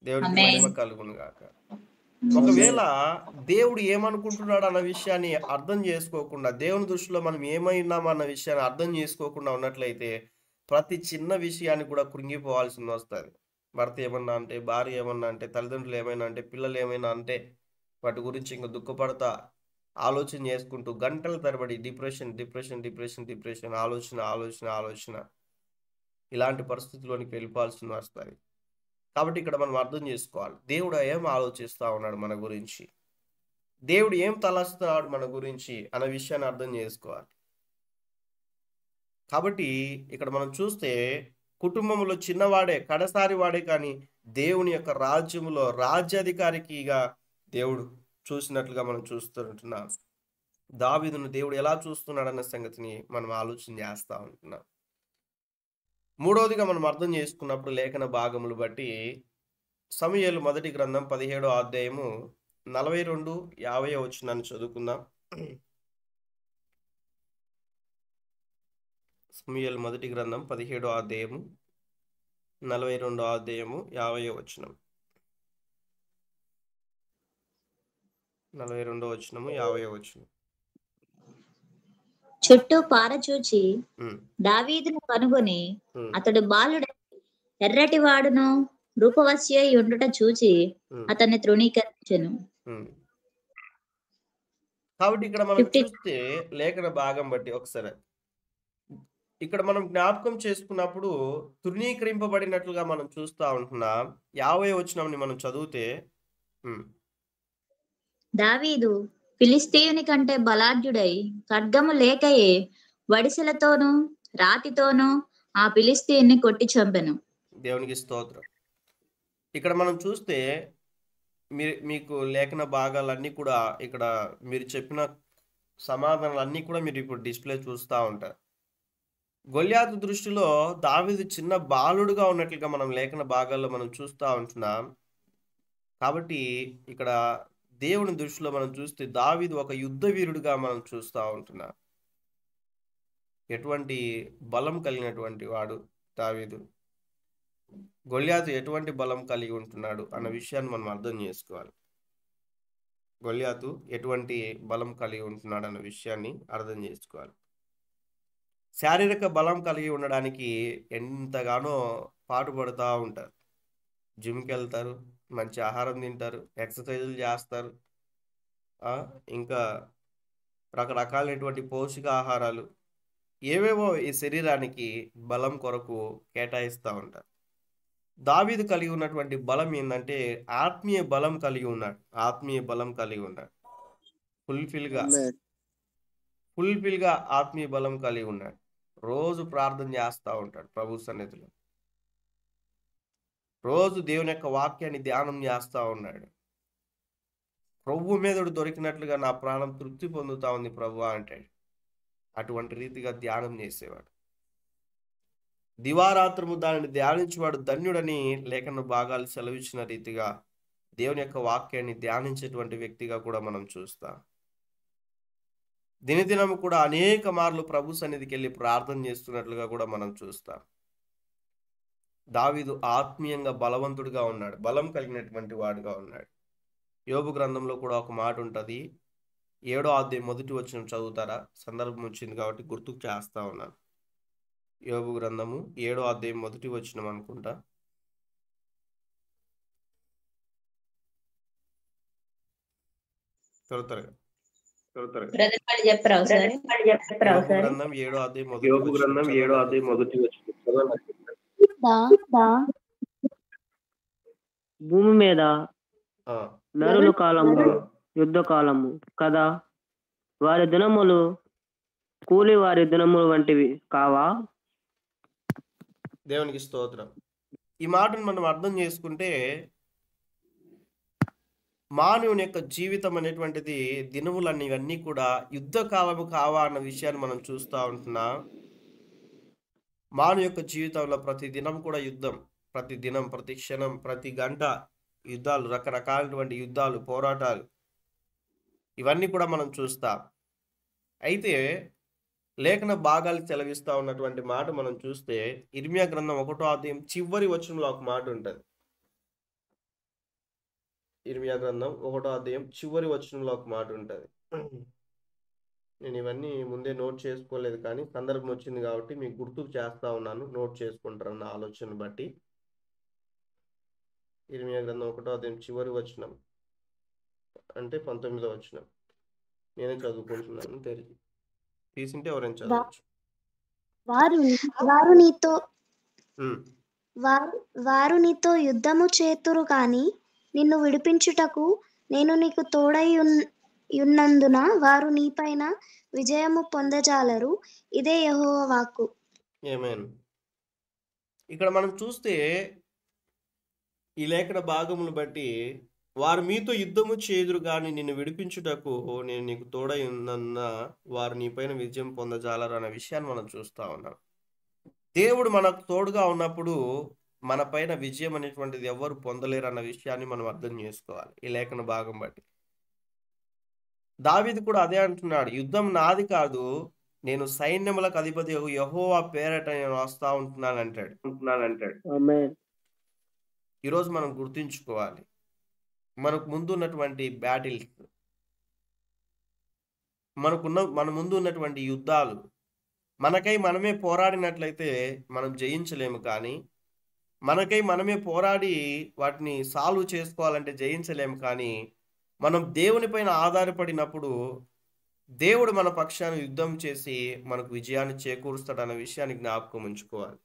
S1: దేవునికి మహిమ కలుగును గాక. ఒకవేళ దేవుడు ఏమనుకుంటున్నాడు అన్న విషయాన్ని అర్థం చేసుకోకుండా, దేవుని దృష్టిలో మనం ఏమైనాం అన్న విషయాన్ని అర్థం చేసుకోకుండా ఉన్నట్లయితే ప్రతి చిన్న విషయాన్ని కూడా కృంగిపోవాల్సి వస్తుంది. భర్త ఏమన్నా అంటే, భార్య ఏమన్నా అంటే, తల్లిదండ్రులు ఏమైనా అంటే, పిల్లలు ఏమైనా అంటే వాటి గురించి ఇంకా దుఃఖపడతా ఆలోచన చేసుకుంటూ గంటల తరబడి డిప్రెషన్ ఆలోచన ఇలాంటి పరిస్థితుల్లోనికి వెళ్ళిపోవాల్సి వస్తుంది. కాబట్టి ఇక్కడ మనం అర్థం చేసుకోవాలి, దేవుడు ఏం ఆలోచిస్తా ఉన్నాడు మన గురించి, దేవుడు ఏం తలస్తున్నాడు మన గురించి అన్న విషయాన్ని అర్థం చేసుకోవాలి. కాబట్టి ఇక్కడ మనం చూస్తే కుటుంబంలో చిన్నవాడే కడసారి వాడే కానీ దేవుని యొక్క రాజ్యములో రాజ్యాధికారికిగా దేవుడు చూసినట్లుగా మనం చూస్తుంటున్నాం. దావీదును దేవుడు ఎలా చూస్తున్నాడన్న సంగతిని మనం ఆలోచన చేస్తా ఉంటున్నాం. మూడవదిగా మనం అర్థం చేసుకున్నప్పుడు లేఖన భాగములు బట్టి సమూయేలు మొదటి గ్రంథం 17వ అధ్యాయము 42-50 వచనాన్ని చదువుకుందాం. సమూయేలు మొదటి గ్రంథం 17వ అధ్యాయము 42వ అధ్యాయము 50వ వచనం. 42వ వచనము 50వ వచనం.
S4: చుట్టూ పారచూచి దావీదును కనుగొని అతడు బాలుడ ఎర్రటి వాడును రూపవశ్య ఉండుట చూచి అతన్ని తృణీకరించెను.
S1: కాబట్టి ఇక్కడ మనం చూస్తే లేఖన భాగం బట్టి ఒకసారి ఇక్కడ మనం జ్ఞాపకం చేసుకున్నప్పుడు తృణీకరింపబడినట్లుగా మనం చూస్తా ఉంటున్నాం. 50వ వచనాన్ని మనం చదివితే,
S4: దావీదు ఫిలిస్తీయుని కంటే బలాఢ్యుడై ఖడ్గము లేకయే వడిసెలతోనూ రాతితోనూ ఆ ఫిలిస్తీయుని కొట్టి చంపెను.
S1: దేవునికి స్తోత్రం. ఇక్కడ మనం చూస్తే మీకు లేఖన భాగాలన్నీ కూడా ఇక్కడ మీరు చెప్పిన సమాధానాలన్నీ కూడా మీరు ఇప్పుడు డిస్ప్లే చూస్తూ ఉంటారు. గొల్యాతు దృష్టిలో దావీదు చిన్న బాలుడుగా ఉన్నట్లుగా మనం లేఖన భాగాల్లో మనం చూస్తూ ఉంటున్నాం. కాబట్టి ఇక్కడ దేవుని దృష్టిలో మనం చూస్తే దావీదు ఒక యుద్ధ వీరుడుగా మనం చూస్తూ ఉంటున్నాం. ఎటువంటి బలం కలిగినటువంటి వాడు దావీదు, గొల్యాతు ఎటువంటి బలం కలిగి ఉంటున్నాడు అన్న విషయాన్ని మనం అర్థం చేసుకోవాలి. గొల్యాతు ఎటువంటి బలం కలిగి ఉంటున్నాడు అన్న విషయాన్ని అర్థం చేసుకోవాలి. శారీరక బలం కలిగి ఉండడానికి ఎంతగానో పాటుపడుతూ ఉంటారు. జిమ్కి వెళ్తారు, మంచి ఆహారం తింటారు, ఎక్సర్సైజులు చేస్తారు, ఇంకా రకరకాలైనటువంటి పౌష్టికాహారాలు ఏవేవో ఈ శరీరానికి బలం కొరకు కేటాయిస్తూ ఉంటారు. దావీదు కలిగి ఉన్నటువంటి బలం ఏంటంటే ఆత్మీయ బలం కలిగి ఉన్నాడు. ఫుల్ఫిల్గా ఆత్మీయ బలం కలిగి ఉన్నాడు. రోజు ప్రార్థన చేస్తూ ఉంటాడు ప్రభు సన్నిధిలో, రోజు దేవుని యొక్క వాక్యాన్ని ధ్యానం చేస్తూ ఉన్నాడు. ప్రభు మీదడు దొరికినట్లుగా నా ప్రాణం తృప్తి పొందుతా ఉంది ప్రభు అంటాడు. అటువంటి రీతిగా ధ్యానం చేసేవాడు. దివారాత్రము దానిని ధ్యానించేవాడు ధన్యుడని లేఖన భాగాలు సెలవిచ్చిన రీతిగా దేవుని యొక్క వాక్యాన్ని ధ్యానించేటువంటి వ్యక్తిగా కూడా మనం చూస్తాం. దినదినము కూడా అనేక మార్లు ప్రభు సన్నిధికి వెళ్ళి ప్రార్థన చేస్తున్నట్లుగా కూడా మనం చూస్తాం. దావీదు ఆత్మీయంగా బలవంతుడిగా ఉన్నాడు, బలం కలిగినటువంటి వాడుగా ఉన్నాడు. యోబు గ్రంథంలో కూడా ఒక మాట ఉంటుంది. 7వ అధ్యాయం 1వ వచనం చదువుతారా? సందర్భం వచ్చింది కాబట్టి గుర్తుకు చేస్తా ఉన్నాను. యోబు గ్రంథము 7వ అధ్యాయం 1వ వచనం అనుకుంటా. త్వరగా గ్రంథం 7వ అధ్యాయం 1వ వచనం.
S2: భూమి మీద నరుల కాలము యుద్ధ కాలము కదా, వారి దినములు కూలి వారి దినములు వంటివి కావా?
S1: దేవునికి స్తోత్రం. ఈ మాటను మనం అర్థం చేసుకుంటే మానవుని యొక్క జీవితం అనేటువంటిది దినములన్నీ ఇవన్నీ కూడా యుద్ధ కాలము కావా అన్న విషయాన్ని మనం చూస్తూ ఉంటున్నాం. మానవ యొక్క జీవితంలో ప్రతి దినం కూడా యుద్ధం, ప్రతి దినం, ప్రతి క్షణం, ప్రతి గంట యుద్ధాలు, రకరకాలైనటువంటి యుద్ధాలు, పోరాటాలు ఇవన్నీ కూడా మనం చూస్తాం. అయితే లేఖన భాగాలు సెలవిస్తూ ఉన్నటువంటి మాట మనం చూస్తే ఇర్మియా గ్రంథం 1వ అధ్యాయం చివరి వచనంలో ఒక మాట ఉంటుంది. ఇర్మియా గ్రంథం 1వ అధ్యాయం చివరి వచనంలో ఒక మాట ఉంటుంది. నేను ఇవన్నీ ముందే నోట్ చేసుకోలేదు, కానీ సందర్భం వచ్చింది కాబట్టి మీకు గుర్తుకు చేస్తా ఉన్నాను, నోట్ చేసుకుంటారన్న ఆలోచన బట్టి. ఇర్మియా గ్రంథం 1వ అధ్యాయం చివరి వచనం అంటే 19వ వచనం. నేనే చదువుకుంటున్నాను, తీసింటే ఎవరైనా చదవచ్చు.
S5: వారు నీతో వారు నీతో యుద్ధము చేతురు కాని నిన్ను విడిపించుటకు నేను నీకు తోడై యున్నందున వారు నీపైన విజయము పొందజాలరు. ఇదే యెహోవా వాక్కు.
S1: ఆమేన్. ఇక్కడ మనం చూస్తే ఈ లేఖన భాగములు బట్టి వారు మీతో యుద్ధము చేదురు గాని నిన్ను విడిపించుటకు నేను నీకు తోడై ఉన్నన్న వారు నీపైన విజయం పొందజాలరు అనే విషయాన్ని మనం చూస్తా ఉన్నాం. దేవుడు మనకు తోడుగా ఉన్నప్పుడు మన పైన విజయం అనేటువంటిది ఎవరు పొందలేరు అన్న విషయాన్ని మనం అర్థం చేసుకోవాలి ఈ లేఖన భాగం బట్టి. దావీదు కూడా అదే అంటున్నాడు, యుద్ధం నాది కాదు, నేను సైన్యములకు అధిపతి యెహోవా పేరట నేను వస్తా ఉంటున్నాను అంటాడు.
S2: ఆమేన్.
S1: ఈరోజు మనం గుర్తుంచుకోవాలి, మనకు ముందు ఉన్నటువంటి బ్యాటిల్స్, మన ముందు ఉన్నటువంటి యుద్ధాలు మనకై మనమే పోరాడినట్లయితే మనం జయించలేము. కానీ మనకై మనమే పోరాడి వాటిని సాల్వ్ చేసుకోవాలంటే జయించలేము. కానీ మనం దేవుని పైన ఆధారపడినప్పుడు దేవుడు మన పక్షాన యుద్ధం చేసి మనకు విజయాన్ని చేకూరుస్తాడన్న విషయాన్ని జ్ఞాపకం ఉంచుకోవాలి.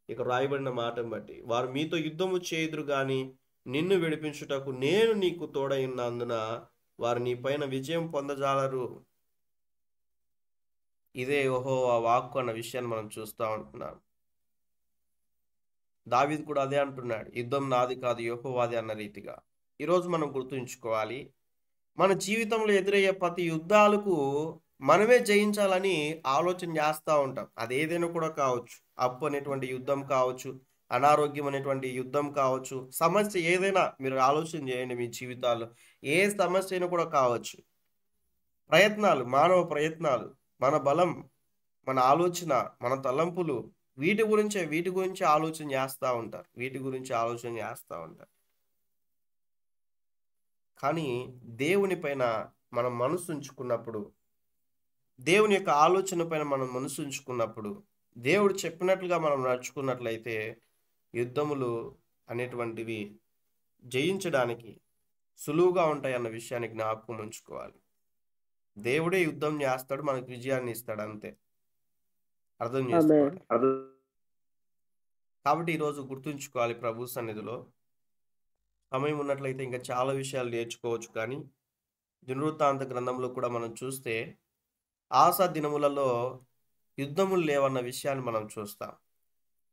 S1: ఇక రాయబడిన మాటను బట్టి వారు మీతో యుద్ధము చేయుదురు గాని నిన్ను విడిపించుటకు నేను నీకు తోడై ఉన్నందున వారు నీ పైన విజయం పొందజాలరు. ఇదే యెహోవా వాక్కు అన్న విషయాన్ని మనం చూస్తూ ఉంటున్నాం. దావీదు కూడా అదే అంటున్నాడు, యుద్ధం నాది కాదు యెహోవాది అన్న రీతిగా. ఈరోజు మనం గుర్తుంచుకోవాలి, మన జీవితంలో ఎదురయ్యే ప్రతి యుద్ధాలకు మనమే జయించాలని ఆలోచన చేస్తూ ఉంటాం. అదేదైనా కూడా కావచ్చు, అప్పు అనేటువంటి యుద్ధం కావచ్చు, అనారోగ్యం అనేటువంటి యుద్ధం కావచ్చు, సమస్య ఏదైనా మీరు ఆలోచన చేయండి. మీ జీవితాల్లో ఏ సమస్య అయినా కూడా కావచ్చు. ప్రయత్నాలు, మానవ ప్రయత్నాలు, మన బలం, మన ఆలోచన, మన తలంపులు, వీటి గురించి ఆలోచన చేస్తూ ఉంటారు. కానీ దేవుని పైన మనం మనసు ఉంచుకున్నప్పుడు, దేవుని యొక్క ఆలోచన పైన మనం మనసు ఉంచుకున్నప్పుడు, దేవుడు చెప్పినట్లుగా మనం నడుచుకున్నట్లయితే యుద్ధములు అనేటువంటివి జయించడానికి సులువుగా ఉంటాయి అన్న విషయాన్ని జ్ఞాపకం ఉంచుకోవాలి. దేవుడే యుద్ధం చేస్తాడు, మనకు విజయాన్ని ఇస్తాడు, అంతే. అర్థం చేసుకోవాలి. కాబట్టి ఈరోజు గుర్తుంచుకోవాలి, ప్రభు సన్నిధిలో సమయం ఉన్నట్లయితే ఇంకా చాలా విషయాలు నేర్చుకోవచ్చు. కానీ దినవృత్తాంత గ్రంథంలో కూడా మనం చూస్తే ఆసా దినములలో యుద్ధములు లేవన్న విషయాన్ని మనం చూస్తాం.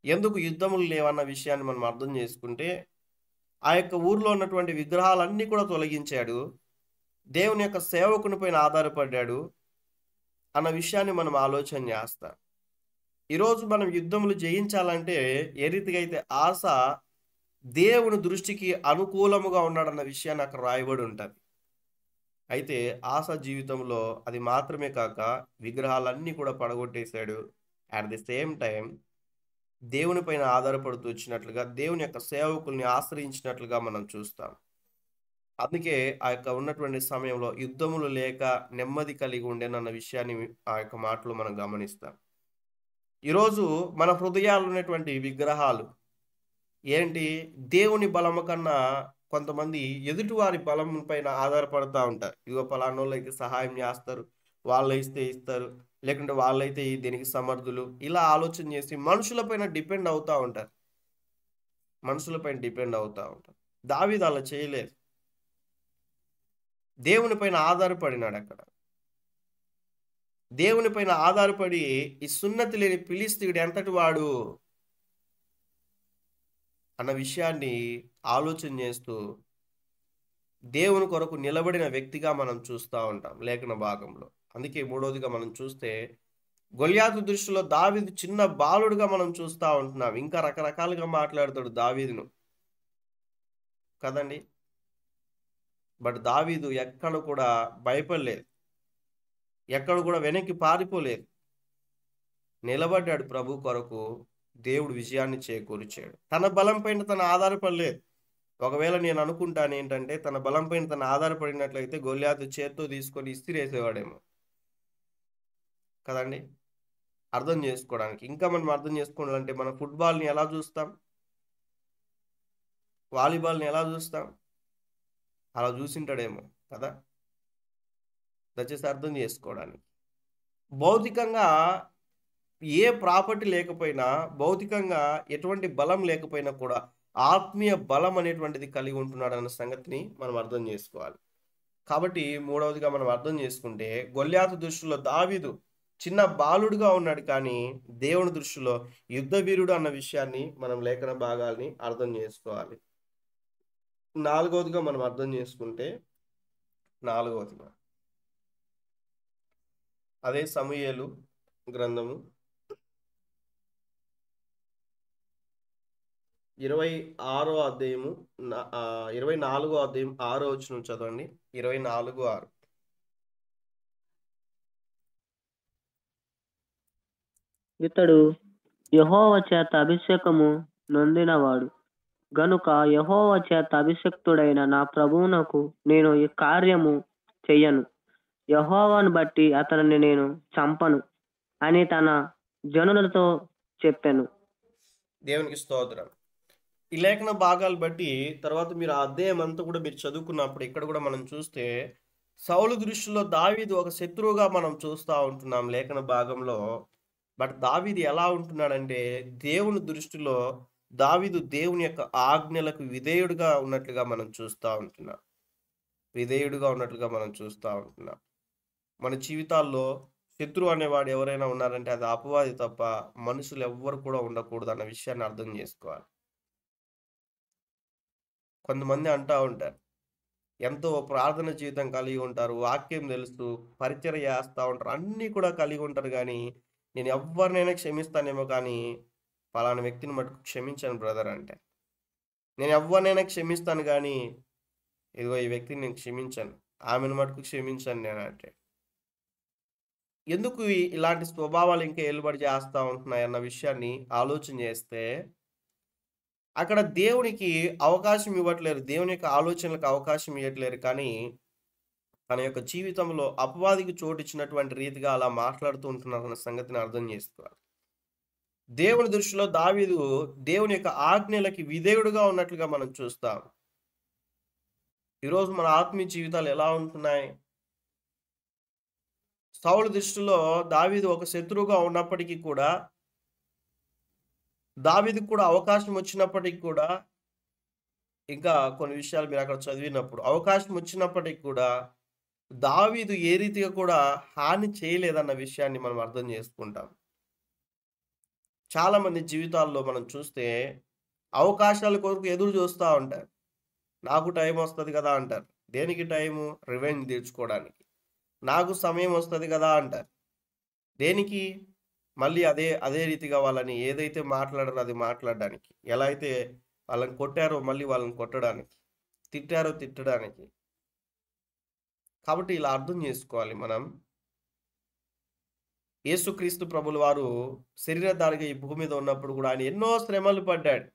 S1: ఎందుకు యుద్ధములు లేవన్న విషయాన్ని మనం అర్థం చేసుకుంటే, ఆ యొక్క ఊర్లో ఉన్నటువంటి విగ్రహాలన్నీ కూడా తొలగించాడు, దేవుని యొక్క సేవకుని పైన ఆధారపడ్డాడు అన్న విషయాన్ని మనం ఆలోచన చేస్తాం. ఈరోజు మనం యుద్ధములు జయించాలంటే ఏ రీతిగా అయితే ఆస దేవుని దృష్టికి అనుకూలముగా ఉన్నాడన్న విషయాన్ని అక్కడ రాయబడి ఉంటుంది. అయితే ఆస జీవితంలో అది మాత్రమే కాక విగ్రహాలన్నీ కూడా పడగొట్టేశాడు. అట్ ది సేమ్ టైం దేవుని పైన ఆధారపడుతూ వచ్చినట్లుగా, దేవుని యొక్క సేవకుల్ని ఆశ్రయించినట్లుగా మనం చూస్తాం. అందుకే ఆ యొక్క ఉన్నటువంటి సమయంలో యుద్ధములు లేక నెమ్మది కలిగి ఉండేనన్న విషయాన్ని ఆ యొక్క మాటలు మనం గమనిస్తాం. ఈరోజు మన హృదయాలు ఉన్నటువంటి విగ్రహాలు ఏంటి? దేవుని బలము కన్నా కొంతమంది ఎదుటివారి బలం పైన ఆధారపడుతూ ఉంటారు. ఇదిగో పలానోళ్ళు అయితే సహాయం చేస్తారు, వాళ్ళు ఇస్తే ఇస్తారు, లేకుంటే వాళ్ళైతే దీనికి సమర్థులు, ఇలా ఆలోచన చేసి మనుషులపైన డిపెండ్ అవుతూ ఉంటారు. దావీదు అలా చేయలేదు, దేవుని పైన ఆధారపడినాడు. అక్కడ దేవుని పైన ఆధారపడి ఈ సున్నతి లేని ఫిలిష్తీయుడు ఎంతటి వాడు అన్న విషయాన్ని ఆలోచన చేస్తూ దేవుని కొరకు నిలబడిన వ్యక్తిగా మనం చూస్తూ ఉంటాం లేఖన భాగంలో. అందుకే మూడవదిగా మనం చూస్తే గొల్యాతు దృష్టిలో దావీదు చిన్న బాలుడుగా మనం చూస్తూ ఉంటున్నాం. ఇంకా రకరకాలుగా మాట్లాడతాడు దావీదును కదండి. బట్ దావీదు ఎక్కడ కూడా భయపడలేదు, ఎక్కడ కూడా వెనక్కి పారిపోలేదు, నిలబడ్డాడు ప్రభు కొరకు. దేవుడు విజయాన్ని చేకూర్చాడు. తన బలం పైన తను ఆధారపడలేదు, ఒకవేళ నేను అనుకుంటాను ఏంటంటే తన బలం పైన తను ఆధారపడినట్లయితే గొల్యాతు చేత్తో తీసుకొని ఇస్తిరేసేవాడేమో కదండి. అర్థం చేసుకోవడానికి ఇంకా మనం అర్థం చేసుకోవాలంటే మనం ఫుట్బాల్ని ఎలా చూస్తాం, వాలీబాల్ని ఎలా చూస్తాం, అలా చూసింటాడేమో కదా. దయచేసి అర్థం చేసుకోవడానికి భౌతికంగా ఏ ప్రాపర్టీ లేకపోయినా, భౌతికంగా ఎటువంటి బలం లేకపోయినా కూడా ఆత్మీయ బలం అనేటువంటిది కలిగి ఉంటున్నాడు అన్న సంగతిని మనం అర్థం చేసుకోవాలి. కాబట్టి మూడవదిగా మనం అర్థం చేసుకుంటే గొల్యాతు దృష్టిలో దావీదు చిన్న బాలుడుగా ఉన్నాడు, కానీ దేవుని దృష్టిలో యుద్ధ వీరుడు అన్న విషయాన్ని మనం లేఖన భాగాల్ని అర్థం చేసుకోవాలి. నాలుగవదిగా మనం అర్థం చేసుకుంటే అదే సమూయేలు గ్రంథము 26వ అధ్యాయము 24వ అధ్యాయం 6వ వచనం చదవండి. 24:6.
S2: ఇతడు యెహోవా చేత అభిషేకము నొందినవాడు గనుక యెహోవా చేత అభిషిక్తుడైన నా ప్రభువునకు నేను ఈ కార్యము చెయ్యను, యెహోవాను బట్టి అతనిని నేను చంపను అని తన జనులతో చెప్పాను.
S1: దేవునికి స్తోత్రం. ఈ లేఖన భాగాలు బట్టి తర్వాత మీరు ఆ అధ్యాయం అంతా కూడా మీరు చదువుకున్నప్పుడు ఇక్కడ కూడా మనం చూస్తే సౌలు దృష్టిలో దావీదు ఒక శత్రువుగా మనం చూస్తూ ఉంటున్నాం లేఖన భాగంలో. బట్ దావీదు ఎలా ఉంటున్నాడంటే దేవుని దృష్టిలో దావీదు దేవుని యొక్క ఆజ్ఞలకు విధేయుడుగా ఉన్నట్లుగా మనం చూస్తూ ఉంటున్నాం. మన జీవితాల్లో శత్రువు అనేవాడు ఎవరైనా ఉన్నారంటే అది అపవాది తప్ప మనుషులు ఎవ్వరు కూడా ఉండకూడదు అన్న విషయాన్ని అర్థం చేసుకోవాలి. కొంతమంది అంటూ ఉంటారు, ఎంతో ప్రార్థన జీవితం కలిగి ఉంటారు, వాక్యం తెలుసు, పరిచర్య చేస్తూ ఉంటారు, అన్నీ కూడా కలిగి ఉంటారు, కానీ నేను ఎవరినైనా క్షమిస్తానేమో కానీ పలానా వ్యక్తిని మటుకు క్షమించాను బ్రదర్ అంటే, నేను ఎవరినైనా క్షమిస్తాను కానీ ఇదిగో ఈ వ్యక్తిని నేను క్షమించాను, ఆమెను మటుకు క్షమించాను నేను అంటే. ఎందుకు ఇలాంటి స్వభావాలు ఇంకా ఏలుబడి చేస్తూ ఉంటున్నాయి అన్న విషయాన్ని ఆలోచన చేస్తే అక్కడ దేవునికి అవకాశం ఇవ్వట్లేరు, దేవుని యొక్క ఆలోచనలకు అవకాశం ఇవ్వట్లేరు, కానీ తన యొక్క జీవితంలో అపవాదికి చోటు ఇచ్చినటువంటి రీతిగా అలా మాట్లాడుతూ ఉంటున్నారన్న సంగతిని అర్థం చేసుకోవాలి. దేవుని దృష్టిలో దావీదు దేవుని యొక్క ఆజ్ఞలకి విధేయుడుగా ఉన్నట్లుగా మనం చూస్తాం. ఈరోజు మన ఆత్మీయ జీవితాలు ఎలా ఉంటున్నాయి? సౌలు దృష్టిలో దావీదు ఒక శత్రువుగా ఉన్నప్పటికీ కూడా, దావీదుకు కూడా అవకాశం వచ్చినప్పటికీ కూడా, ఇంకా కొన్ని విషయాలు మీరు అక్కడ చదివినప్పుడు అవకాశం వచ్చినప్పటికీ కూడా దావీదు ఏ రీతిగా కూడా హాని చేయలేదన్న విషయాన్ని మనం అర్థం చేసుకుంటాం. చాలా మంది జీవితాల్లో మనం చూస్తే అవకాశాల కొరకు ఎదురు చూస్తూ ఉంటారు. నాకు టైం వస్తుంది కదా అంటారు. దేనికి టైము? రివెంజ్ తీర్చుకోవడానికి. నాకు సమయం వస్తుంది కదా అంటారు. దేనికి? మళ్ళీ అదే రీతిగా వాళ్ళని ఏదైతే మాట్లాడారో అది మాట్లాడడానికి, ఎలా అయితే వాళ్ళని కొట్టారో మళ్ళీ వాళ్ళని కొట్టడానికి, తిట్టారో తిట్టడానికి. కాబట్టి ఇలా అర్థం చేసుకోవాలి మనం. యేసుక్రీస్తు ప్రభుల వారు శరీరధారిగా ఈ భూమి మీద ఉన్నప్పుడు కూడా ఆయన ఎన్నో శ్రమలు పడ్డాడు.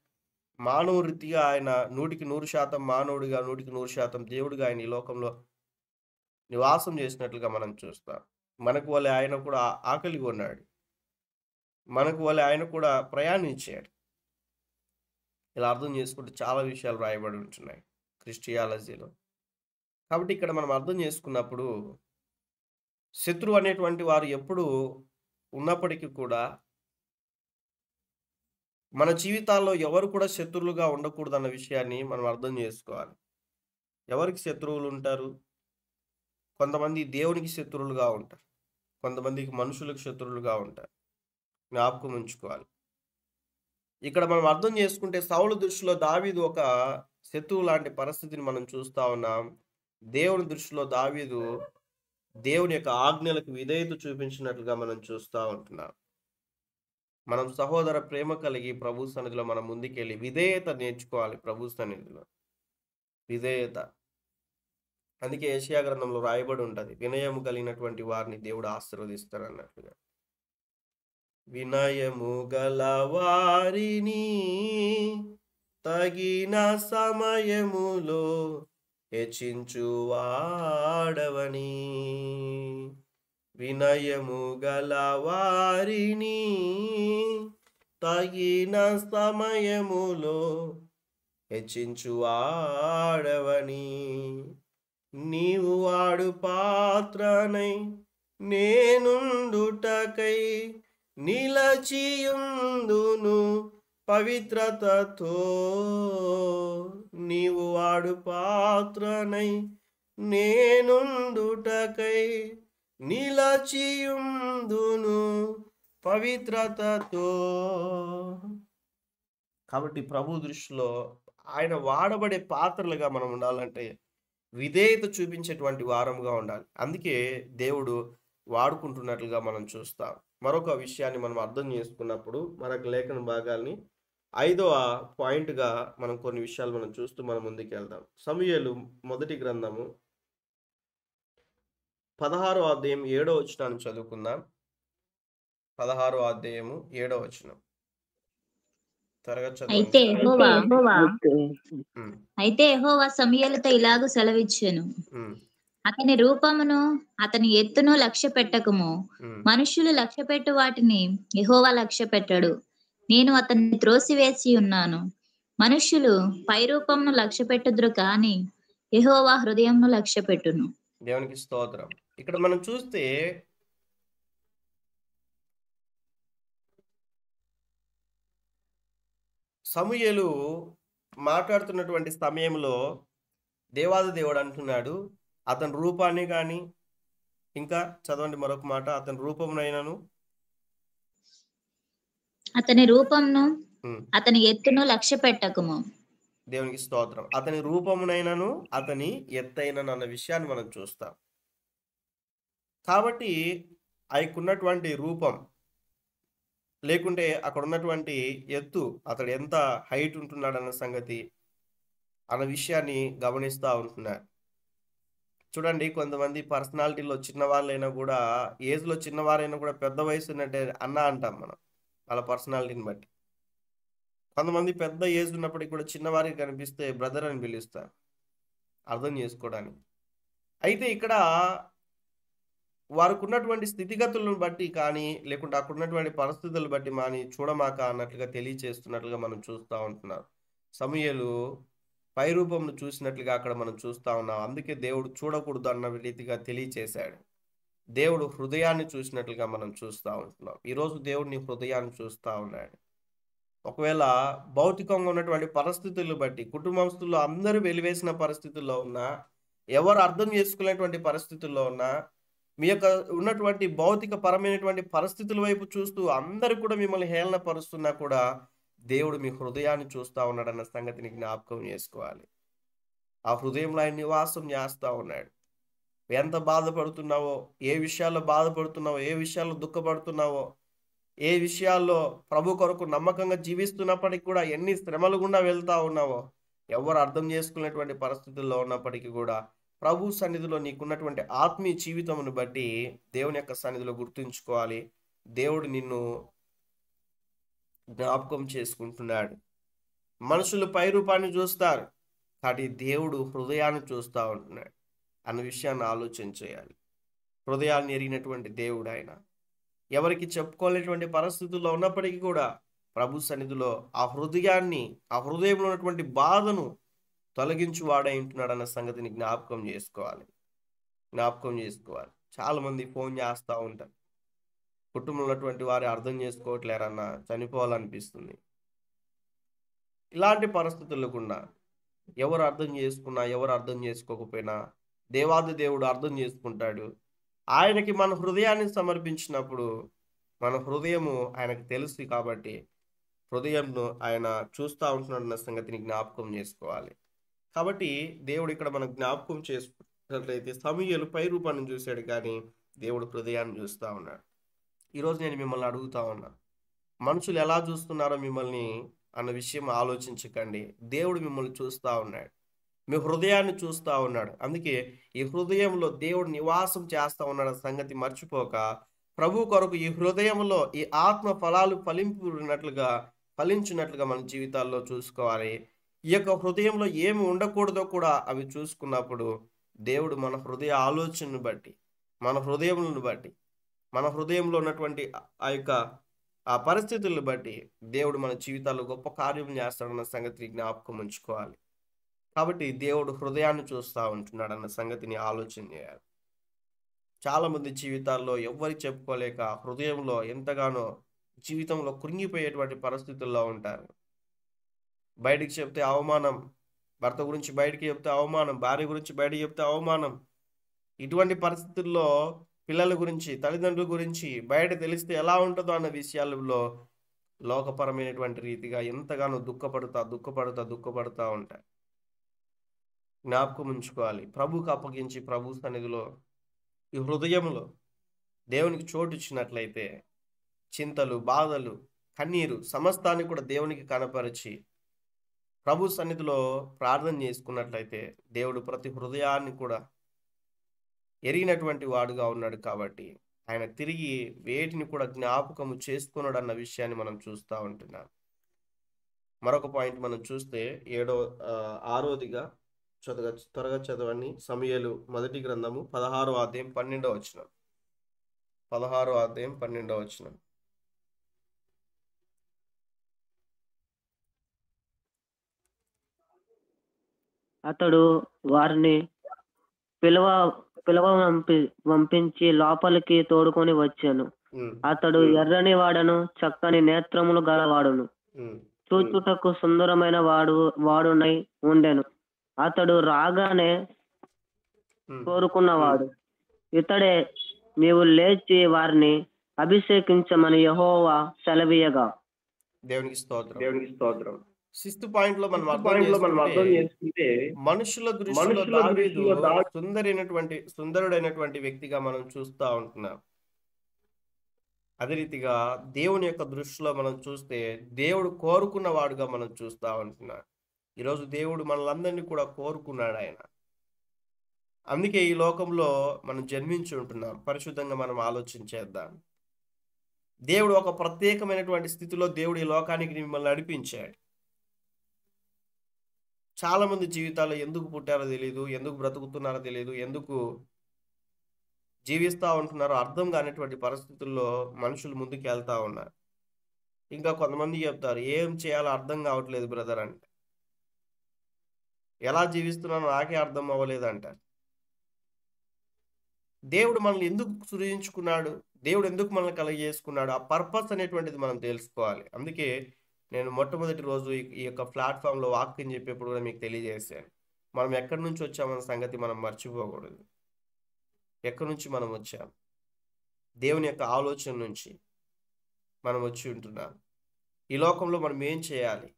S1: మానవ రీతిగా ఆయన 100% మానవుడిగా, 100% దేవుడిగా ఆయన ఈ లోకంలో నివాసం చేసినట్లుగా మనం చూస్తాం. మనకు వలె ఆయన కూడా ఆకలిగా ఉన్నాడు, మనకు వలె ఆయన కూడా ప్రయాణించాడు. ఇలా అర్థం చేసుకుంటే చాలా విషయాలు రాయబడి ఉంటున్నాయి క్రిస్టియాలజీలో. కాబట్టి ఇక్కడ మనం అర్థం చేసుకున్నప్పుడు శత్రువు అనేటువంటి వారు ఎప్పుడు ఉన్నప్పటికీ కూడా మన జీవితాల్లో ఎవరు కూడా శత్రువులుగా ఉండకూడదు అన్న విషయాన్ని మనం అర్థం చేసుకోవాలి. ఎవరికి శత్రువులు ఉంటారు? కొంతమంది దేవునికి శత్రువులుగా ఉంటారు, కొంతమందికి మనుషులకు శత్రువులుగా ఉంటారు. జ్ఞాపకం ఉంచుకోవాలి. ఇక్కడ మనం అర్థం చేసుకుంటే సౌలు దృష్టిలో దావీదు ఒక శత్రువు లాంటి పరిస్థితిని మనం చూస్తా ఉన్నాం. దేవుని దృష్టిలో దావీదు దేవుని యొక్క ఆజ్ఞలకు విధేయత చూపించినట్లుగా మనం చూస్తూ ఉంటున్నాం. మనం సహోదర ప్రేమ కలిగి ప్రభు సన్నిధిలో మనం ముందుకెళ్ళి విధేయత నేర్చుకోవాలి. ప్రభు సన్నిధిలో విధేయత. అందుకే యెషయా గ్రంథంలో రాయబడి ఉంటుంది, వినయము కలిగినటువంటి వారిని దేవుడు ఆశీర్వదిస్తాడు అన్నట్లుగా. వినయము గల వారిని తగిన సమయములో హెచ్చించువాడవని, వినయము గల వారిని తగిన సమయములో హెచ్చించువాడవని, నీవు వాడు పాత్రనై నేనుండుటకై నిలచియుందును పవిత్రతతో, నీవు వాడు పాత్రనై నేనుండుటకై నిలచియుందును పవిత్రతతో. కాబట్టి ప్రభు దృష్టిలో ఆయన వాడబడే పాత్రలుగా మనం ఉండాలంటే విధేయత చూపించేటువంటి వారంగా ఉండాలి. అందుకే దేవుడు వాడుకుంటున్నట్లుగా మనం చూస్తాం. మరొక విషయాన్ని మనం అర్థం చేసుకున్నప్పుడు మనకు లేఖన భాగాల్ని 5వ పాయింట్గా మనం కొన్ని విషయాలు మనం చూస్తూ మనం ముందుకు వెళ్దాం. సమూయేలు మొదటి గ్రంథము 16వ అధ్యాయం 7వ వచనాన్ని చదువుకుందాం. 16వ అధ్యాయము 7వ వచనం త్వరగా
S4: అయితే
S1: చదవండి.
S4: యెహోవా సమూయేలుతో ఇలాగూ సెలవిచ్చెను, అతని రూపమును అతని ఎత్తును లక్ష్య పెట్టకము. మనుష్యులు లక్ష్య పెట్టు వాటిని యెహోవా లక్ష్య పెట్టడు. నేను అతన్ని త్రోసివేసి ఉన్నాను. మనుష్యులు పై రూపమును లక్ష్య పెట్టుదురు కానీ యెహోవా హృదయంను లక్ష్య పెట్టును.
S1: దేవునికి స్తోత్రం. ఇక్కడ మనం చూస్తే సమూయేలు మాట్లాడుతున్నటువంటి సమయంలో దేవాది దేవుడు అంటున్నాడు, అతని రూపాన్ని కానీ, ఇంకా చదవండి మరొక మాట, అతని రూపమునైనను
S4: అతని రూపమును అతని ఎత్తును లక్ష్య పెట్టకము.
S1: దేవునికి స్తోత్రం. అతని రూపమునైనను అతని ఎత్తైనను అన్న విషయాన్ని మనం చూస్తాం. కాబట్టి ఆయనకున్నటువంటి రూపం లేకుంటే అక్కడ ఉన్నటువంటి ఎత్తు, అతడు ఎంత హైట్ ఉంటున్నాడు అన్న సంగతి అన్న విషయాన్ని గమనిస్తూ ఉంటున్నారు. చూడండి, కొంతమంది పర్సనాలిటీలో చిన్నవాళ్ళైనా కూడా, ఏజ్లో చిన్నవారైనా కూడా పెద్ద వయసు ఉన్నట్టే అన్న అంటాం మనం వాళ్ళ పర్సనాలిటీని బట్టి. కొంతమంది పెద్ద ఏజ్ ఉన్నప్పటికీ కూడా చిన్నవారికి కనిపిస్తే బ్రదర్ అని పిలుస్తారు అర్థం చేసుకోవడానికి. అయితే ఇక్కడ వారికి ఉన్నటువంటి స్థితిగతులను బట్టి కానీ, లేకుంటే అక్కడ ఉన్నటువంటి పరిస్థితులను బట్టి మాని చూడమాక అన్నట్లుగా తెలియచేస్తున్నట్లుగా మనం చూస్తూ ఉంటున్నాం. సమూయేలు పై రూపంను చూసినట్లుగా అక్కడ మనం చూస్తూ ఉన్నాం. అందుకే దేవుడు చూడకూడదు అన్న రీతిగా తెలియచేశాడు. దేవుడు హృదయాన్ని చూసినట్లుగా మనం చూస్తూ ఉంటున్నాం. ఈరోజు దేవుడిని హృదయాన్ని చూస్తూ ఉన్నాడు. ఒకవేళ భౌతికంగా ఉన్నటువంటి పరిస్థితులను బట్టి, కుటుంబస్తుల్లో అందరూ వెలివేసిన పరిస్థితుల్లో ఉన్నా, ఎవరు అర్థం చేసుకునేటువంటి పరిస్థితుల్లో ఉన్నా, మీ యొక్క ఉన్నటువంటి భౌతిక పరమైనటువంటి పరిస్థితుల వైపు చూస్తూ అందరూ కూడా మిమ్మల్ని హేళన పరుస్తున్నా కూడా దేవుడు మీ హృదయాన్ని చూస్తూ ఉన్నాడన్న సంగతిని జ్ఞాపకం చేసుకోవాలి. ఆ హృదయంలో ఆయన నివాసం చేస్తూ ఉన్నాడు. ఎంత బాధపడుతున్నావో, ఏ విషయాల్లో బాధపడుతున్నావో, ఏ విషయాల్లో దుఃఖపడుతున్నావో, ఏ విషయాల్లో ప్రభు కొరకు నమ్మకంగా జీవిస్తున్నప్పటికీ కూడా ఎన్ని శ్రమలు గుండా వెళ్తా ఉన్నావో, ఎవరు అర్థం చేసుకునేటువంటి పరిస్థితుల్లో ఉన్నప్పటికీ కూడా ప్రభు సన్నిధిలో నీకున్నటువంటి ఆత్మీయ జీవితమును బట్టి దేవుని యొక్క సన్నిధిలో గుర్తుంచుకోవాలి. దేవుడు నిన్ను జ్ఞాపకం చేసుకుంటున్నాడు. మనుషులు పై రూపాన్ని చూస్తారు, కానీ దేవుడు హృదయాన్ని చూస్తూ ఉంటున్నాడు అన్న విషయాన్ని ఆలోచన చేయాలి. హృదయాన్ని ఎరిగినటువంటి దేవుడు ఆయన. ఎవరికి చెప్పుకోలేటువంటి పరిస్థితుల్లో ఉన్నప్పటికీ కూడా ప్రభు సన్నిధిలో ఆ హృదయాన్ని, ఆ హృదయంలో ఉన్నటువంటి బాధను తొలగించువాడై ఉంటున్నాడు అన్న సంగతిని జ్ఞాపకం చేసుకోవాలి. చాలా మంది ఫోన్ చేస్తూ ఉంటారు, కుటుంబంలో ఉన్నటువంటి వారు అర్థం చేసుకోవట్లేరన్నా, చనిపోవాలనిపిస్తుంది. ఇలాంటి పరిస్థితుల్లో కూడా ఎవరు అర్థం చేసుకున్నా, ఎవరు అర్థం చేసుకోకపోయినా దేవాది దేవుడు అర్థం చేసుకుంటాడు. ఆయనకి మన హృదయాన్ని సమర్పించినప్పుడు మన హృదయము ఆయనకు తెలుసు కాబట్టి హృదయంను ఆయన చూస్తూ ఉంటున్న సంగతిని జ్ఞాపకం చేసుకోవాలి. కాబట్టి దేవుడు ఇక్కడ మనం జ్ఞాపకం చేసుకున్నట్లయితే సమూయేలు పై రూపాన్ని చూశాడు, కానీ దేవుడు హృదయాన్ని చూస్తూ ఉన్నాడు. ఈరోజు నేను మిమ్మల్ని అడుగుతా ఉన్నా, మనుషులు ఎలా చూస్తున్నారో మిమ్మల్ని అన్న విషయం ఆలోచించకండి. దేవుడు మిమ్మల్ని చూస్తూ ఉన్నాడు, మీ హృదయాన్ని చూస్తూ ఉన్నాడు. అందుకే ఈ హృదయంలో దేవుడు నివాసం చేస్తూ ఉన్నాడు సంగతి మర్చిపోక ప్రభు కొరకు ఈ హృదయంలో ఈ ఆత్మ ఫలాలు ఫలించినట్లుగా మన జీవితాల్లో చూసుకోవాలి. ఈ యొక్క హృదయంలో ఏమి ఉండకూడదో కూడా అవి చూసుకున్నప్పుడు దేవుడు మన హృదయ ఆలోచనను బట్టి, మన హృదయములను బట్టి, మన హృదయంలో ఉన్నటువంటి ఆ పరిస్థితులను బట్టి దేవుడు మన జీవితాల్లో గొప్ప కార్యం చేస్తాడన్న సంగతిని జ్ఞాపకం ఉంచుకోవాలి. కాబట్టి దేవుడు హృదయాన్ని చూస్తూ ఉంటున్నాడు అన్న సంగతిని ఆలోచన చేయాలి. చాలామంది జీవితాల్లో ఎవ్వరికి చెప్పుకోలేక హృదయంలో ఎంతగానో జీవితంలో కృంగిపోయేటువంటి పరిస్థితుల్లో ఉంటారు. బయటికి చెప్తే అవమానం, భర్త గురించి బయటికి చెప్తే అవమానం, భార్య గురించి బయటికి చెప్తే అవమానం. ఇటువంటి పరిస్థితుల్లో పిల్లల గురించి, తల్లిదండ్రుల గురించి బయట తెలిస్తే ఎలా ఉంటుందో అన్న విషయాలలో లోకపరమైనటువంటి రీతిగా ఎంతగానో దుఃఖపడుతూ ఉంటాయి. జ్ఞాపకం ఉంచుకోవాలి. ప్రభువుకు అప్పగించి ప్రభు సన్నిధిలో ఈ హృదయంలో దేవునికి చోటు ఇచ్చినట్లయితే చింతలు, బాధలు, కన్నీరు సమస్తాన్ని కూడా దేవునికి కనపరిచి ప్రభు సన్నిధిలో ప్రార్థన చేసుకున్నట్లయితే దేవుడు ప్రతి హృదయాన్ని కూడా ఎరిగినటువంటి వాడుగా ఉన్నాడు. కాబట్టి ఆయన తిరిగి వేటిని కూడా జ్ఞాపకము చేసుకున్నాడు అన్న విషయాన్ని మనం చూస్తూ ఉంటున్నాం. మరొక పాయింట్ మనం చూస్తే 6వదిగా త్వరగా చదవండి. సమూయేలు మొదటి గ్రంథము 16వ అధ్యాయం 12వ వచనం. 16వ అధ్యాయం 12వ వచనం.
S2: అతడు వారిని పంపించి లోపలికి తోడుకొని వచ్చాను. అతడు ఎర్రని వాడను, చక్కని నేత్రములు గలవాడును, చూచుటకు సుందరమైన వాడునై ఉండెను. అతడు రాగానే కోరుకున్నవాడు ఇతడే, నీవు లేచి వారిని అభిషేకించమని యెహోవా సెలవీయగా.
S1: దేవునికి స్తోత్రం. 6th పాయింట్ లో మనం అర్థం చేసుకుంటే మనుషుల దృష్టిలో దావీదు సుందరుడైనటువంటి వ్యక్తిగా మనం చూస్తూ ఉంటున్నాం. అదే రీతిగా దేవుని యొక్క దృష్టిలో మనం చూస్తే దేవుడు కోరుకున్న వాడుగా మనం చూస్తూ ఉంటున్నాం. ఈరోజు దేవుడు మనలందరినీ కూడా కోరుకున్నాడు ఆయన. అందుకే ఈ లోకంలో మనం జన్మించి ఉంటున్నాం. పరిశుద్ధంగా మనం ఆలోచించేద్దాం. దేవుడు ఒక ప్రత్యేకమైనటువంటి స్థితిలో దేవుడు ఈ లోకానికి మిమ్మల్ని నడిపించాడు. చాలా మంది జీవితాల్లో ఎందుకు పుట్టారో తెలియదు, ఎందుకు బ్రతుకుతున్నారో తెలియదు, ఎందుకు జీవిస్తూ ఉంటున్నారో అర్థం కానిటువంటి పరిస్థితుల్లో మనుషులు ముందుకు వెళ్తా ఉన్నారు. ఇంకా కొంతమంది చెప్తారు, ఏం చేయాలో అర్థం కావట్లేదు బ్రదర్ అంటే. ఎలా జీవిస్తున్నానో నాకే అర్థం అవ్వలేదు అంటారు. దేవుడు మనల్ని ఎందుకు సృజించుకున్నాడు, దేవుడు ఎందుకు మనల్ని కలగజేసుకున్నాడు, ఆ పర్పస్ అనేటువంటిది మనం తెలుసుకోవాలి. అందుకే నేను మొట్టమొదటి రోజు ఈ యొక్క ప్లాట్ఫామ్లో వాక్యం చెప్పేప్పుడు కూడా మీకు తెలియజేశాను. మనం ఎక్కడి నుంచి వచ్చామన్న సంగతి మనం మర్చిపోకూడదు. ఎక్కడి నుంచి మనం వచ్చాం? దేవుని యొక్క ఆలోచన నుంచి మనం వచ్చి ఉంటున్నాం. ఈ లోకంలో మనం ఏం చేయాలి?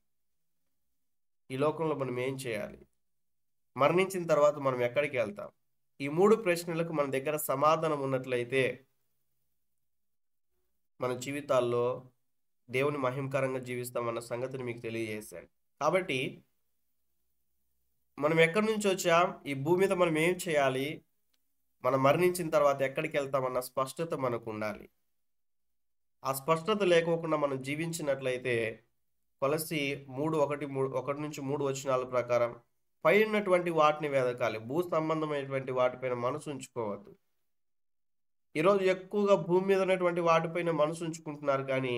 S1: మరణించిన తర్వాత మనం ఎక్కడికి వెళ్తాం? ఈ 3 ప్రశ్నలకు మన దగ్గర సమాధానం ఉన్నట్లయితే మన జీవితాల్లో దేవుని మహిమకరంగా జీవిస్తామన్న సంగతిని మీకు తెలియజేశాను. కాబట్టి మనం ఎక్కడి నుంచి వచ్చాం, ఈ భూమి మీద మనం ఏం చేయాలి, మనం మరణించిన తర్వాత ఎక్కడికి వెళ్తామన్న స్పష్టత మనకు ఉండాలి. ఆ స్పష్టత లేకోకుండా మనం జీవించినట్లయితే కొలసి 1:1-3 వచనాల ప్రకారం పై ఉన్నటువంటి వాటిని వెదకాలి, భూ సంబంధమైనటువంటి వాటిపైన మనసు ఉంచుకోవద్దు. ఈరోజు ఎక్కువగా భూమి మీద ఉన్నటువంటి వాటిపైన మనసు ఉంచుకుంటున్నారు. కానీ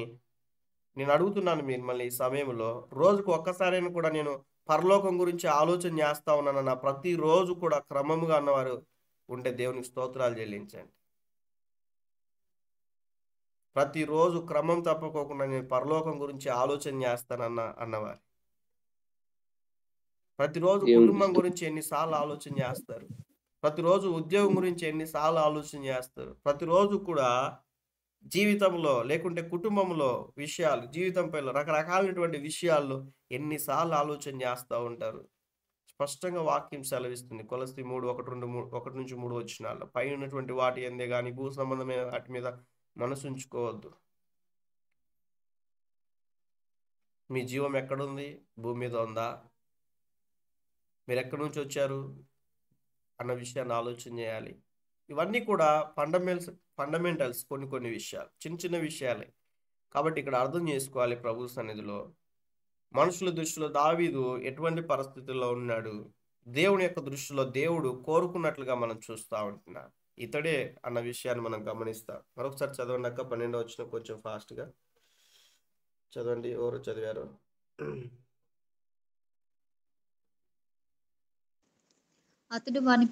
S1: నేను అడుగుతున్నాను మిమ్మల్ని ఈ సమయంలో, రోజుకు ఒక్కసారైనా కూడా నేను పరలోకం గురించి ఆలోచన చేస్తా ఉన్నానన్న ప్రతిరోజు కూడా క్రమముగా అన్నవారు ఉంటే దేవునికి స్తోత్రాలు చెల్లించండి. ప్రతిరోజు క్రమం తప్పకోకుండా నేను పరలోకం గురించి ఆలోచన అన్నవారు ప్రతిరోజు కుటుంబం గురించి ఎన్నిసార్లు ఆలోచన చేస్తారు, ప్రతిరోజు ఉద్యోగం గురించి ఎన్నిసార్లు ఆలోచన చేస్తారు, ప్రతిరోజు కూడా జీవితంలో లేకుంటే కుటుంబంలో విషయాలు, జీవితంపై రకరకాలైనటువంటి విషయాల్లో ఎన్నిసార్లు ఆలోచన చేస్తూ ఉంటారు. స్పష్టంగా వాక్యం సెలవిస్తుంది. కొలసి 1:1-3 వచనాల్లో పై ఉన్నటువంటి వాటి ఎందే కానీ భూ సంబంధమైన వాటి మీద మనసు ఉంచుకోవద్దు. మీ జీవం ఎక్కడుంది? భూమి మీద ఉందా? మీరు ఎక్కడి నుంచి వచ్చారు అన్న విషయాన్ని ఆలోచన చేయాలి. ఇవన్నీ కూడా ఫండమెంటల్స్, కొన్ని విషయాలు, చిన్న విషయాలే. కాబట్టి ఇక్కడ అర్థం చేసుకోవాలి ప్రభు సన్నిధిలో మనుషుల దృష్టిలో దావీదు ఎటువంటి పరిస్థితుల్లో ఉన్నాడు, దేవుని యొక్క దృష్టిలో దేవుడు కోరుకున్నట్లుగా మనం చూస్తూ ఉంటున్నాం. ఇతడే అన్న విషయాన్ని మనం గమనిస్తాం. మరొకసారి చదవండి అక్క, 12వ వచనం కొంచెం ఫాస్ట్గా చదవండి. ఎవరు చదివారు?
S9: అతడు వాని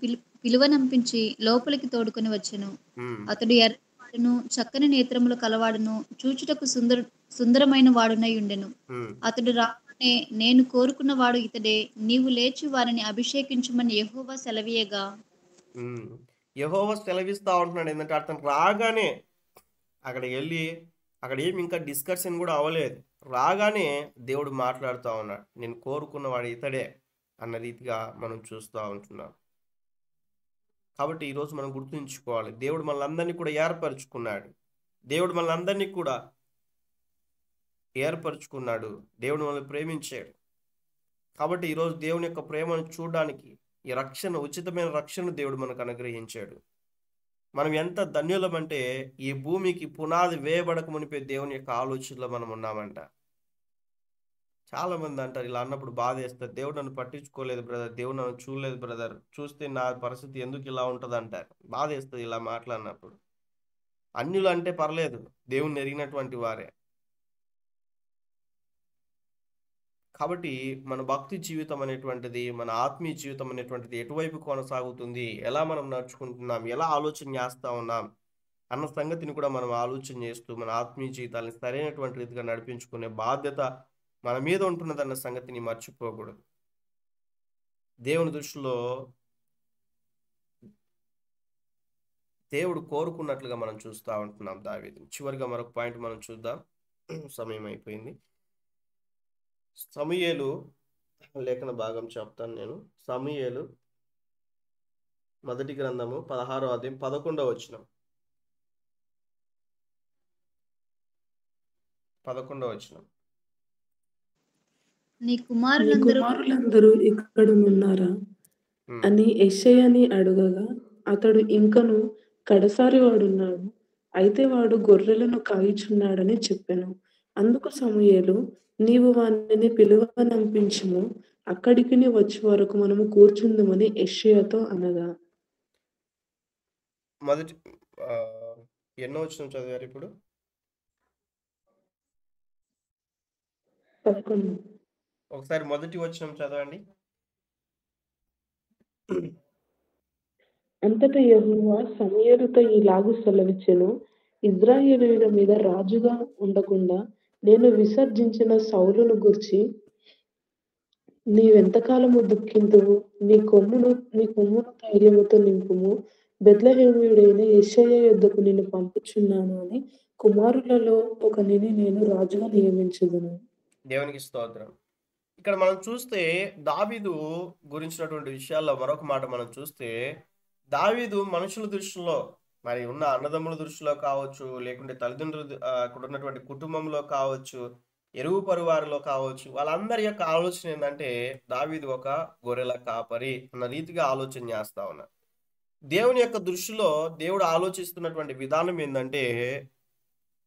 S9: పిలువనంపించి లోపలికి తోడుకొని వచ్చెను. అతడు ఎర్రవాడును చక్కని నేత్రములు కలవాడును చూచుటకు సుందరమైన వాడునై ఉండెను. అతడు రాగానే, నేను కోరుకున్న వాడు ఇతడే, నీవు లేచి వారిని అభిషేకించుమని యెహోవా సెలవీయగా.
S1: యెహోవా సెలవిస్తా ఉంటున్నాడు. ఏంటంటే అతను రాగానే అక్కడికి వెళ్ళి అక్కడ ఏమి ఇంకా డిస్కషన్ కూడా అవ్వలేదు. రాగానే దేవుడు మాట్లాడుతూ ఉన్నాడు, నేను కోరుకున్నవాడు ఇతడే అన్న రీతిగా మనం చూస్తూ ఉంటున్నాం. కాబట్టి ఈరోజు మనం గుర్తుంచుకోవాలి, దేవుడు మనల్ని కూడా ఏర్పరచుకున్నాడు. దేవుడు మనల్ని కూడా ఏర్పరచుకున్నాడు. దేవుడు మనల్ని ప్రేమించాడు. కాబట్టి ఈరోజు దేవుని యొక్క ప్రేమను చూడడానికి ఈ రక్షణ, ఉచితమైన రక్షణ దేవుడు మనకు అనుగ్రహించాడు. మనం ఎంత ధన్యులమంటే ఈ భూమికి పునాది వేయబడక మునిపే దేవుని యొక్క ఆలోచనలో మనం ఉన్నామంట. చాలా మంది అంటారు, ఇలా అన్నప్పుడు బాధ వేస్తారు, దేవుడు నన్ను పట్టించుకోలేదు బ్రదర్, దేవుడు నన్ను చూడలేదు బ్రదర్, చూస్తే నా పరిస్థితి ఎందుకు ఇలా ఉంటుంది అంటారు. బాధ వేస్తుంది ఇలా మాట్లాడినప్పుడు. అన్యులు అంటే పర్లేదు, దేవుణ్ణి ఎరిగినటువంటి వారే. కాబట్టి మన భక్తి జీవితం అనేటువంటిది, మన ఆత్మీయ జీవితం అనేటువంటిది ఎటువైపు కొనసాగుతుంది, ఎలా మనం నడుచుకుంటున్నాం, ఎలా ఆలోచన చేస్తూ ఉన్నాం అన్న సంగతిని కూడా మనం ఆలోచన చేస్తూ మన ఆత్మీయ జీవితాన్ని సరైనటువంటి రీతిగా నడిపించుకునే బాధ్యత మన మీద ఉంటున్నదన్న సంగతిని మర్చిపోకూడదు. దేవుని దృష్టిలో దేవుడు కోరుకున్నట్లుగా మనం చూస్తూ ఉంటున్నాం దావీదుని. చివరిగా మరొక పాయింట్ మనం చూద్దాం, సమయం అయిపోయింది. సమూయేలు లేఖన భాగం చెప్తాను నేను. సమూయేలు మొదటి గ్రంథము 16వ అధ్యాయం 11వ వచనం. 11వ వచనం.
S9: నీ కుమారులందరూ
S10: ఇక్కడున్నారా అని యెషయాని అడగగా, అతడు ఇంకను కడసారి వాడున్నాడు, అయితే వాడు గొర్రెలను కాయుచున్నాడని చెప్పెను. అందుకు సమూయేలు, నీవు వానిని పిలువనంపించుము, అక్కడికి వచ్చే వరకు మనము కూర్చుందుమని యెషయాతో అనగా.
S1: మొదటి ఎన్నో వచనం చదివారు ఇప్పుడు?
S10: 11.
S1: ఒకసారి మొదటి వచనం చదవండి.
S10: అంతటా యెహోవా సమూయేలుతో ఇలాగు సెలవిచ్చెను, ఇశ్రాయేలీయుల మీద రాజుగా ఉండకుండా నేను విసర్జించిన సౌలును గూర్చి నీవెంతకాలము దుఃఖింతువు? నీ కొమ్మును ధైర్యముతో నింపుము, బెత్లెహేమీయుడైన యెషయా యొద్దకు నిన్ను పంపుచున్నాను అని కుమారులలో ఒకనిని నేను రాజుగా నియమించుదును.
S1: దేవునికి స్తోత్రం. ఇక్కడ మనం చూస్తే దావీదు గురించినటువంటి విషయాల్లో మరొక మాట మనం చూస్తే, దావీదు మనుషుల దృష్టిలో, మరి ఉన్న అన్నదమ్ముల దృష్టిలో కావచ్చు, లేకుంటే తల్లిదండ్రులు అక్కడ ఉన్నటువంటి కుటుంబంలో కావచ్చు, ఎరువు పరువారిలో కావచ్చు, వాళ్ళందరి యొక్క ఆలోచన ఏంటంటే దావీదు ఒక గొర్రెల కాపరి అన్న రీతిగా ఆలోచన చేస్తా ఉన్నారు. దేవుని యొక్క దృష్టిలో దేవుడు ఆలోచిస్తున్నటువంటి విధానం ఏంటంటే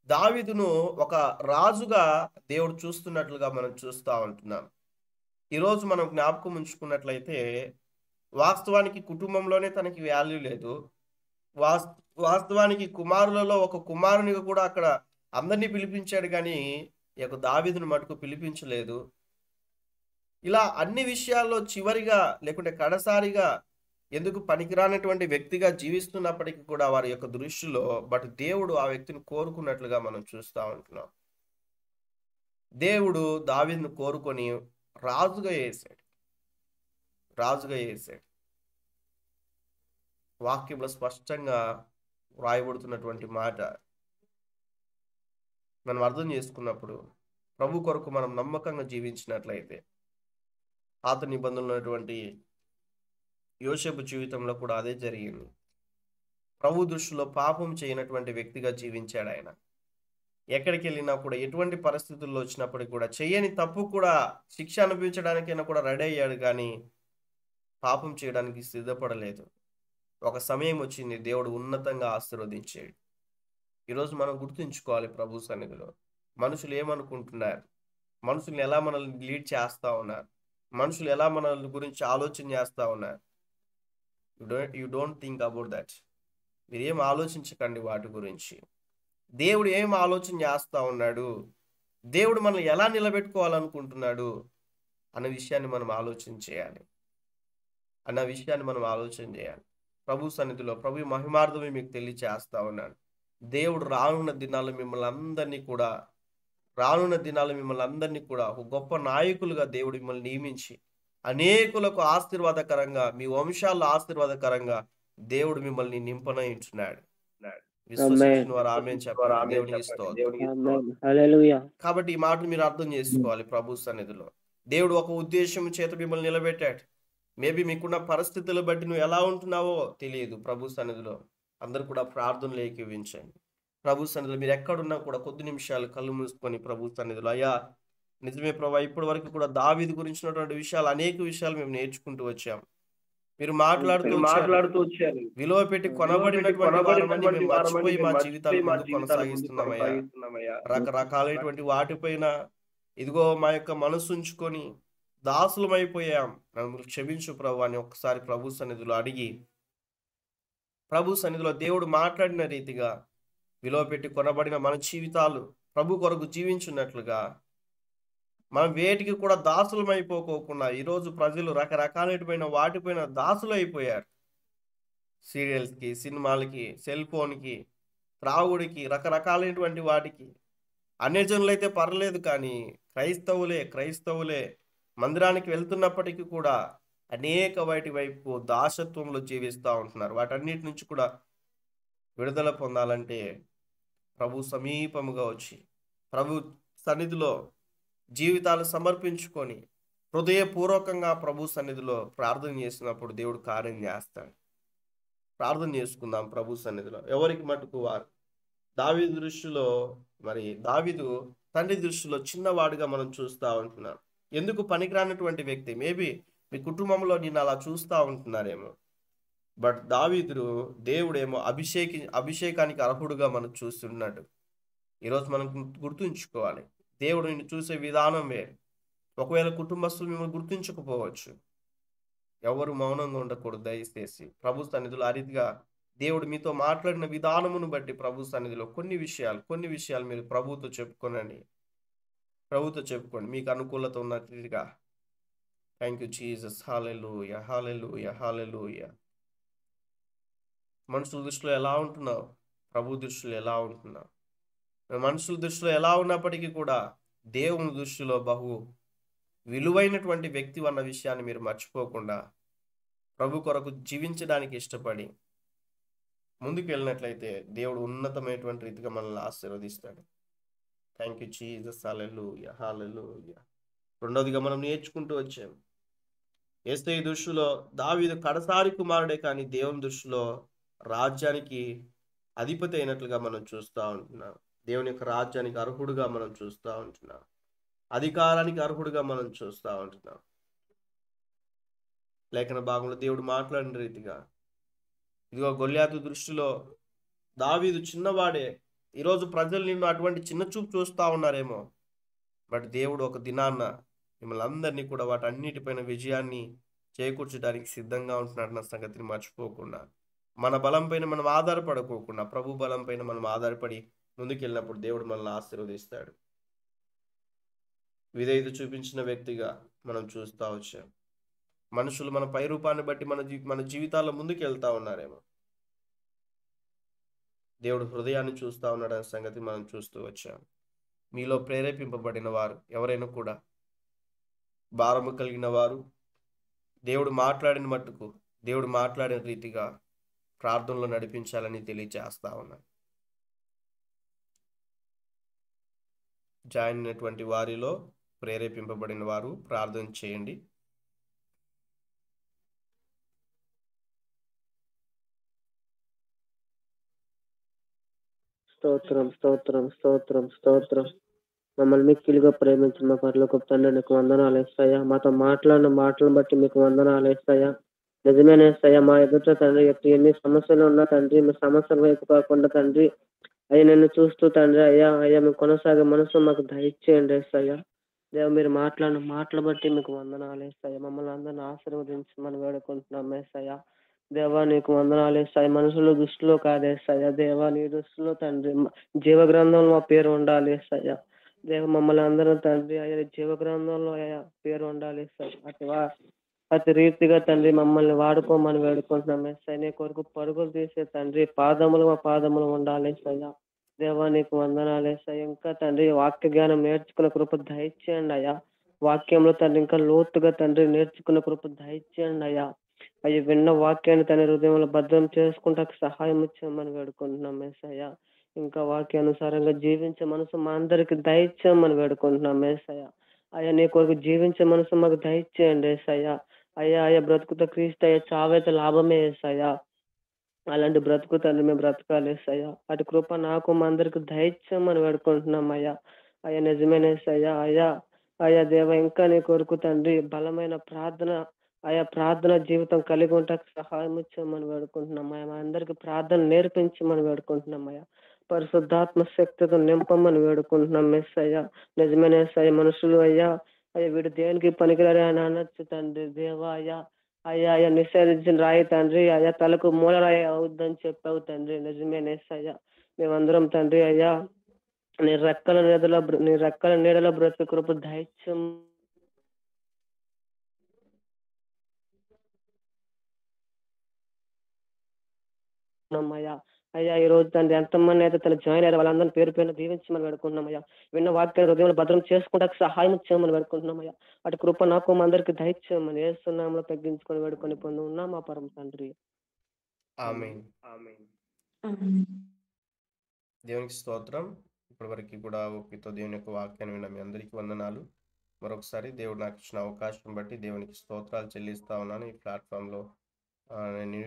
S1: దావీదును ఒక రాజుగా దేవుడు చూస్తున్నట్లుగా మనం చూస్తూ ఉంటున్నాం. ఈరోజు మనం జ్ఞాపకం ఉంచుకున్నట్లయితే వాస్తవానికి కుటుంబంలోనే తనకి వాల్యూ లేదు. వాస్తవానికి కుమారులలో ఒక కుమారునిగా కూడా అక్కడ అందరినీ పిలిపించాడు, కానీ ఈ యొక్క దావీదును మటుకు పిలిపించలేదు. ఇలా అన్ని విషయాల్లో చివరిగా లేకుంటే కడసారిగా ఎందుకు పనికిరానటువంటి వ్యక్తిగా జీవిస్తున్నప్పటికీ కూడా వారి యొక్క దృష్టిలో బట్ దేవుడు ఆ వ్యక్తిని కోరుకున్నట్లుగా మనం చూస్తూ ఉంటున్నాం. దేవుడు దావీదును కోరుకొని రాజుగా వేసాడు. వాక్యంలో స్పష్టంగా వ్రాయబడుతున్నటువంటి మాట మనం అర్థం చేసుకున్నప్పుడు, ప్రభు కొరకు మనం నమ్మకంగా జీవించినట్లయితే, పాత నిబంధనలు ఉన్నటువంటి యోసేపు జీవితంలో కూడా అదే జరిగింది. ప్రభు దృష్టిలో పాపం చేయనటువంటి వ్యక్తిగా జీవించాడు ఆయన. ఎక్కడికి వెళ్ళినా కూడా, ఎటువంటి పరిస్థితుల్లో వచ్చినప్పటికీ కూడా, చేయని తప్పు కూడా శిక్ష అనుభవించడానికైనా కూడా రెడీ అయ్యాడు, కానీ పాపం చేయడానికి సిద్ధపడలేదు. ఒక సమయం వచ్చింది, దేవుడు ఉన్నతంగా ఆశీర్వదించాడు. ఈరోజు మనం గుర్తుంచుకోవాలి, ప్రభు సన్నిధిలో మనుషులు ఏమనుకుంటున్నారు, మనుషుల్ని ఎలా మనల్ని లీడ్ చేస్తా ఉన్నారు, మనుషులు ఎలా మన గురించి ఆలోచన చేస్తా ఉన్నారు. You don't think about that. మీరు ఏం ఆలోచించకండి వాటి గురించి. దేవుడు ఏం ఆలోచన చేస్తా ఉన్నాడు, దేవుడు మనల్ని ఎలా నిలబెట్టుకోవాలనుకుంటున్నాడు అన్న విషయాన్ని మనం ఆలోచన చేయాలి. ప్రభు సన్నిధిలో ప్రభు మహిమార్థమే మీకు తెలియచేస్తా ఉన్నాడు. దేవుడు రానున్న దినాల్లో మిమ్మల్ని అందరినీ కూడా ఒక గొప్ప నాయకులుగా దేవుడు మిమ్మల్ని నియమించి అనేకులకు ఆశీర్వాదకరంగా, మీ వంశాల్లో ఆశీర్వాదకరంగా దేవుడు మిమ్మల్ని నింపనయించున్నాడు. విశ్వసించిన వారు ఆమేన్ చెప్పాలి. దేవునికి స్తోత్రం. కాబట్టి ఈ మాటలు మీరు అర్థం చేసుకోవాలి. ప్రభు సన్నిధిలో దేవుడు ఒక ఉద్దేశం చేత మిమ్మల్ని నిలబెట్టాడు. మేబీ మీకున్న పరిస్థితులు బట్టి నువ్వు ఎలా ఉంటున్నావో తెలియదు. ప్రభు సన్నిధిలో అందరూ కూడా ప్రార్థనలు ఏకీవించండి. ప్రభు సన్నిధిలో మీరు ఎక్కడున్నా కూడా కొద్ది నిమిషాలు కళ్ళు మూసుకొని ప్రభు సన్నిధిలో, అయ్యా నిజమే ప్రభా, ఇప్పటి వరకు కూడా దావీదు గురించినటువంటి విషయాలు, అనేక విషయాలు మేము నేర్చుకుంటూ వచ్చాం. మీరు మాట్లాడుతూ వచ్చారు. విలువ పెట్టి కొనబడినటువంటి వారమని మేము మర్చిపోయి మా జీవితాలు ముందుకు కొనసాగిస్తున్నామయ్యా. రకరకాలైనటువంటి వాటిపైన ఇదిగో మా యొక్క మనసు ఉంచుకొని దాసులమైపోయాం, నన్ను క్షమించు ప్రభు అని ఒక్కసారి ప్రభు సన్నిధిలో అడిగి, ప్రభు సన్నిధిలో దేవుడు మాట్లాడిన రీతిగా విలువ పెట్టి కొనబడిన మన జీవితాలు ప్రభు కొరకు జీవించున్నట్లుగా మనం వేటికి కూడా దాసులమైపోకోకుండా, ఈరోజు ప్రజలు రకరకాలైన వాటిపైన దాసులు అయిపోయారు. సీరియల్స్కి, సినిమాలకి, సెల్ ఫోన్కి, త్రాగుడికి, రకరకాలైనటువంటి వాటికి. అన్యజనులైతే పర్లేదు, కానీ క్రైస్తవులే మందిరానికి వెళ్తున్నప్పటికీ కూడా అనేక వాటి వైపు దాసత్వంలో జీవిస్తూ ఉంటున్నారు. వాటన్నిటి నుంచి కూడా విడుదల పొందాలంటే ప్రభు సమీపముగా వచ్చి ప్రభు సన్నిధిలో జీవితాలు సమర్పించుకొని హృదయపూర్వకంగా ప్రభు సన్నిధిలో ప్రార్థన చేసినప్పుడు దేవుడు కార్యం చేస్తాడు. ప్రార్థన చేసుకుందాం ప్రభు సన్నిధిలో. ఎవరికి మటుకు వారు. దావీదు దృష్టిలో, మరి దావీదు తండ్రి దృష్టిలో చిన్నవాడుగా మనం చూస్తూ ఉంటున్నాం. ఎందుకు పనికిరానటువంటి వ్యక్తి. మేబీ మీ కుటుంబంలో నిన్ను అలా చూస్తూ ఉంటున్నారేమో. బట్ దావీదు దేవుడేమో అభిషేకానికి అర్హుడుగా మనం చూస్తున్నాడు. ఈరోజు మనం గుర్తుంచుకోవాలి, దేవుడు నిన్ను చూసే విధానం వేరు. ఒకవేళ కుటుంబస్తులు మిమ్మల్ని గుర్తించకపోవచ్చు, ఎవరు మౌనంగా ఉండకూడదు. దయచేసి ప్రభు సన్నిధిలో ఆ రీతిగా దేవుడు మీతో మాట్లాడిన విధానమును బట్టి ప్రభు సన్నిధిలో కొన్ని విషయాలు మీరు ప్రభుతో చెప్పుకోండి. మీకు అనుకూలత ఉన్నట్లుగా. Thank you Jesus. Hallelujah, hallelujah, hallelujah. మనుషుల దృష్టిలో ఎలా ఉంటున్నావు, ప్రభు దృష్టిలో ఎలా ఉంటున్నావు? మనుషుల దృష్టిలో ఎలా ఉన్నప్పటికీ కూడా దేవుని దృష్టిలో బహు విలువైనటువంటి వ్యక్తి అన్న విషయాన్ని మీరు మర్చిపోకుండా ప్రభు కొరకు జీవించడానికి ఇష్టపడి ముందుకు వెళ్ళినట్లయితే దేవుడు ఉన్నతమైనటువంటి రీతిగా మనల్ని ఆశీర్వదిస్తాడు. Thank you Jesus. Hallelujah, hallelujah. రెండవదిగా మనం నేర్చుకుంటూ వచ్చాం, యేసయ్య దృష్టిలో దావీదు కడసారి కుమారుడే, కానీ దేవుని దృష్టిలో రాజ్యానికి అధిపతి అయినట్లుగా మనం చూస్తూ ఉంటున్నాం. దేవుని యొక్క రాజ్యానికి అర్హుడుగా మనం చూస్తూ ఉంటున్నాం. అధికారానికి అర్హుడుగా మనం చూస్తూ ఉంటున్నాం. లేఖన భాగంలో దేవుడు మాట్లాడిన రీతిగా, ఇదిగో గొల్యాతు దృష్టిలో దావీదు చిన్నవాడే. ఈరోజు ప్రజలు నిన్ను అటువంటి చిన్న చూపు చూస్తూ ఉన్నారేమో, బట్ దేవుడు ఒక దినాన్న మిమ్మల్ని అందరినీ కూడా వాటన్నిటిపైన విజయాన్ని చేకూర్చడానికి సిద్ధంగా ఉంటున్నాడన్న సంగతిని మర్చిపోకుండా, మన బలం పైన మనం ఆధారపడుకోకుండా ప్రభు బలం పైన మనం ఆధారపడి ముందుకెళ్ళినప్పుడు దేవుడు మనల్ని ఆశీర్వదిస్తాడు. విధేయత చూపించిన వ్యక్తిగా మనం చూస్తూ వచ్చాం. మనుషులు మన పై రూపాన్ని బట్టి మన జీవితాల్లో ముందుకు వెళ్తా ఉన్నారేమో, దేవుడు హృదయాన్ని చూస్తూ ఉన్నాడనే సంగతి మనం చూస్తూ వచ్చాం. మీలో ప్రేరేపింపబడిన వారు ఎవరైనా కూడా, భారము కలిగిన వారు, దేవుడు మాట్లాడిన మట్టుకు దేవుడు మాట్లాడిన రీతిగా ప్రార్థనలో నడిపించాలని తెలియజేస్తా ఉన్నాను. జాయిన్ అయినటువంటి వారిలో ప్రేరేపింపబడిన వారు ప్రార్థన చేయండి.
S2: స్తోత్రం, స్తోత్రం, స్తోత్రం, స్తోత్రం. మమ్మల్ని మిక్కిలిగా ప్రేమించిన మా పరలోకపు తండ్రి, నీకు వందనాలు యేసయ్యా. మాతో మాట్లాడిన మాటలను బట్టి మీకు వందనాలు యేసయ్యా. నిజమేనే యేసయ్యా, మా ఎదుట తండ్రి ఎన్ని సమస్యలు ఉన్నా తండ్రి, మీ సమస్యల వైపు కాకుండా తండ్రి అయ్యా నిన్ను చూస్తూ తండ్రి అయ్యా మేము కొనసాగే మనసు మాకు దయచేయండి యేసయ్యా. దేవ మీరు మాట్లాడిన మాటలు బట్టి మీకు వందనాలు ఏసయ్య. మమ్మల్ని అందరిని ఆశీర్వదించమని వేడుకుంటున్నాం ఏసయ్య. దేవా నీకు వందనాలు ఏసయ్య. మనుషుల దృష్టిలో కాదేసయ్య, దేవా నీ దృష్టిలో తండ్రి జీవ గ్రంథంలో మా పేరు ఉండాలి ఏసయ్య. దేవ మమ్మల్ని అందరూ తండ్రి అయ్యా జీవ గ్రంథంలో అయ్యా పేరు ఉండాలి ఏసయ్య. అతి రీతిగా తండ్రి మమ్మల్ని వాడుకోమని వేడుకుంటున్నాం ఏసయ్య. నీ కొరకు పరుగులు తీసే తండ్రి పాదములు మా పాదములు ఉండాలి ఏసయ్య. దేవా నీకు వందనాలు ఏసయ్య. ఇంకా తండ్రి వాక్య జ్ఞానం నేర్చుకున్న కృప దయచేయండి అయ్యా. వాక్యంలో తండ్రి ఇంకా లోతుగా తండ్రి నేర్చుకున్న కృప దయచేయండి అయ్యా. అవి విన్న వాక్యాన్ని తన హృదయంలో భద్రం చేసుకుంటా సహాయం ఇచ్చామని వేడుకుంటున్నాం ఏసయ్య. ఇంకా వాక్యానుసారంగా జీవించే మనసు మా అందరికి దయచేయమని వేడుకుంటున్నాం ఏసయ్య. అయ్యా నీ కొరకు జీవించే మనసు మాకు దయచేయండి ఏసయ్య. అయ్యా బ్రతుకుతో క్రీస్తు అయ్యా చావైతే లాభమే ఏసయ్య. అలాంటి బ్రతుకు తండ్రి మేము బ్రతకాలి ఏసయ్య. అటు కృప నాకు మా అందరికి దయచేయమని వేడుకుంటున్నాం అయ్యా. అయ్యా నిజమైన ఏసయ్య. అయ్యా దేవ ఇంకా నీ కొరకు తండ్రి బలమైన ప్రార్థన జీవితం కలిగి ఉంటాక సహాయం ఇచ్చామని వేడుకుంటున్నాం అయ్యా. మా అందరికి ప్రార్థన నేర్పించమని వేడుకుంటున్నాం అయ్యా. పరిశుద్ధాత్మ శక్తితో నింపమని వేడుకుంటున్నాం ఏసయ్య. నిజమైన ఏసయ్య. మనుషులు అయ్యా వీడు దేనికి పనికిరాడు అని అనొచ్చు తండ్రి దేవా. అయ్యా నిషేధించిన రాయి తండ్రి అయ్యా తలకు మూలరాయి అవుద్దని చెప్పావు తండ్రి. నిజమేనే ఏసయ్య. మేమందరం తండ్రి అయ్యా నీ రెక్కల నీడలో బ్రతుకు కృప దయచేయం అయ్యా. ఈ రోజు తండ్రి ఎంతమంది అయితే తన జాయిన్ అయ్యారు వాళ్ళందరినీ పేరు పేరున దీవించమని వేడుకుంటున్నామయ్యా. విన్న వాక్యాన్ని హృదయంలో భద్రం చేసుకుంటా సహాయం చేయమని వేడుకుంటున్నామయ్యా. అటు కృప నాకు మా అందరికి దయచేయమని ఏసునామములో తగ్గించుకొని వేడుకొని పొంది ఉన్నాం మా పరమ తండ్రి.
S1: ఆమేన్. దేవునికి స్తోత్రం. ఇప్పటి వరకు కూడా ఓపికతో దేవుని యొక్క వాక్యాన్ని విన్న మీ అందరికీ వందనాలు. మరొకసారి దేవుడు నాకు ఇచ్చిన అవకాశం బట్టి దేవునికి స్తోత్రాలు చెల్లిస్తా ఉన్నాను. ఈ ప్లాట్ఫామ్లో నేను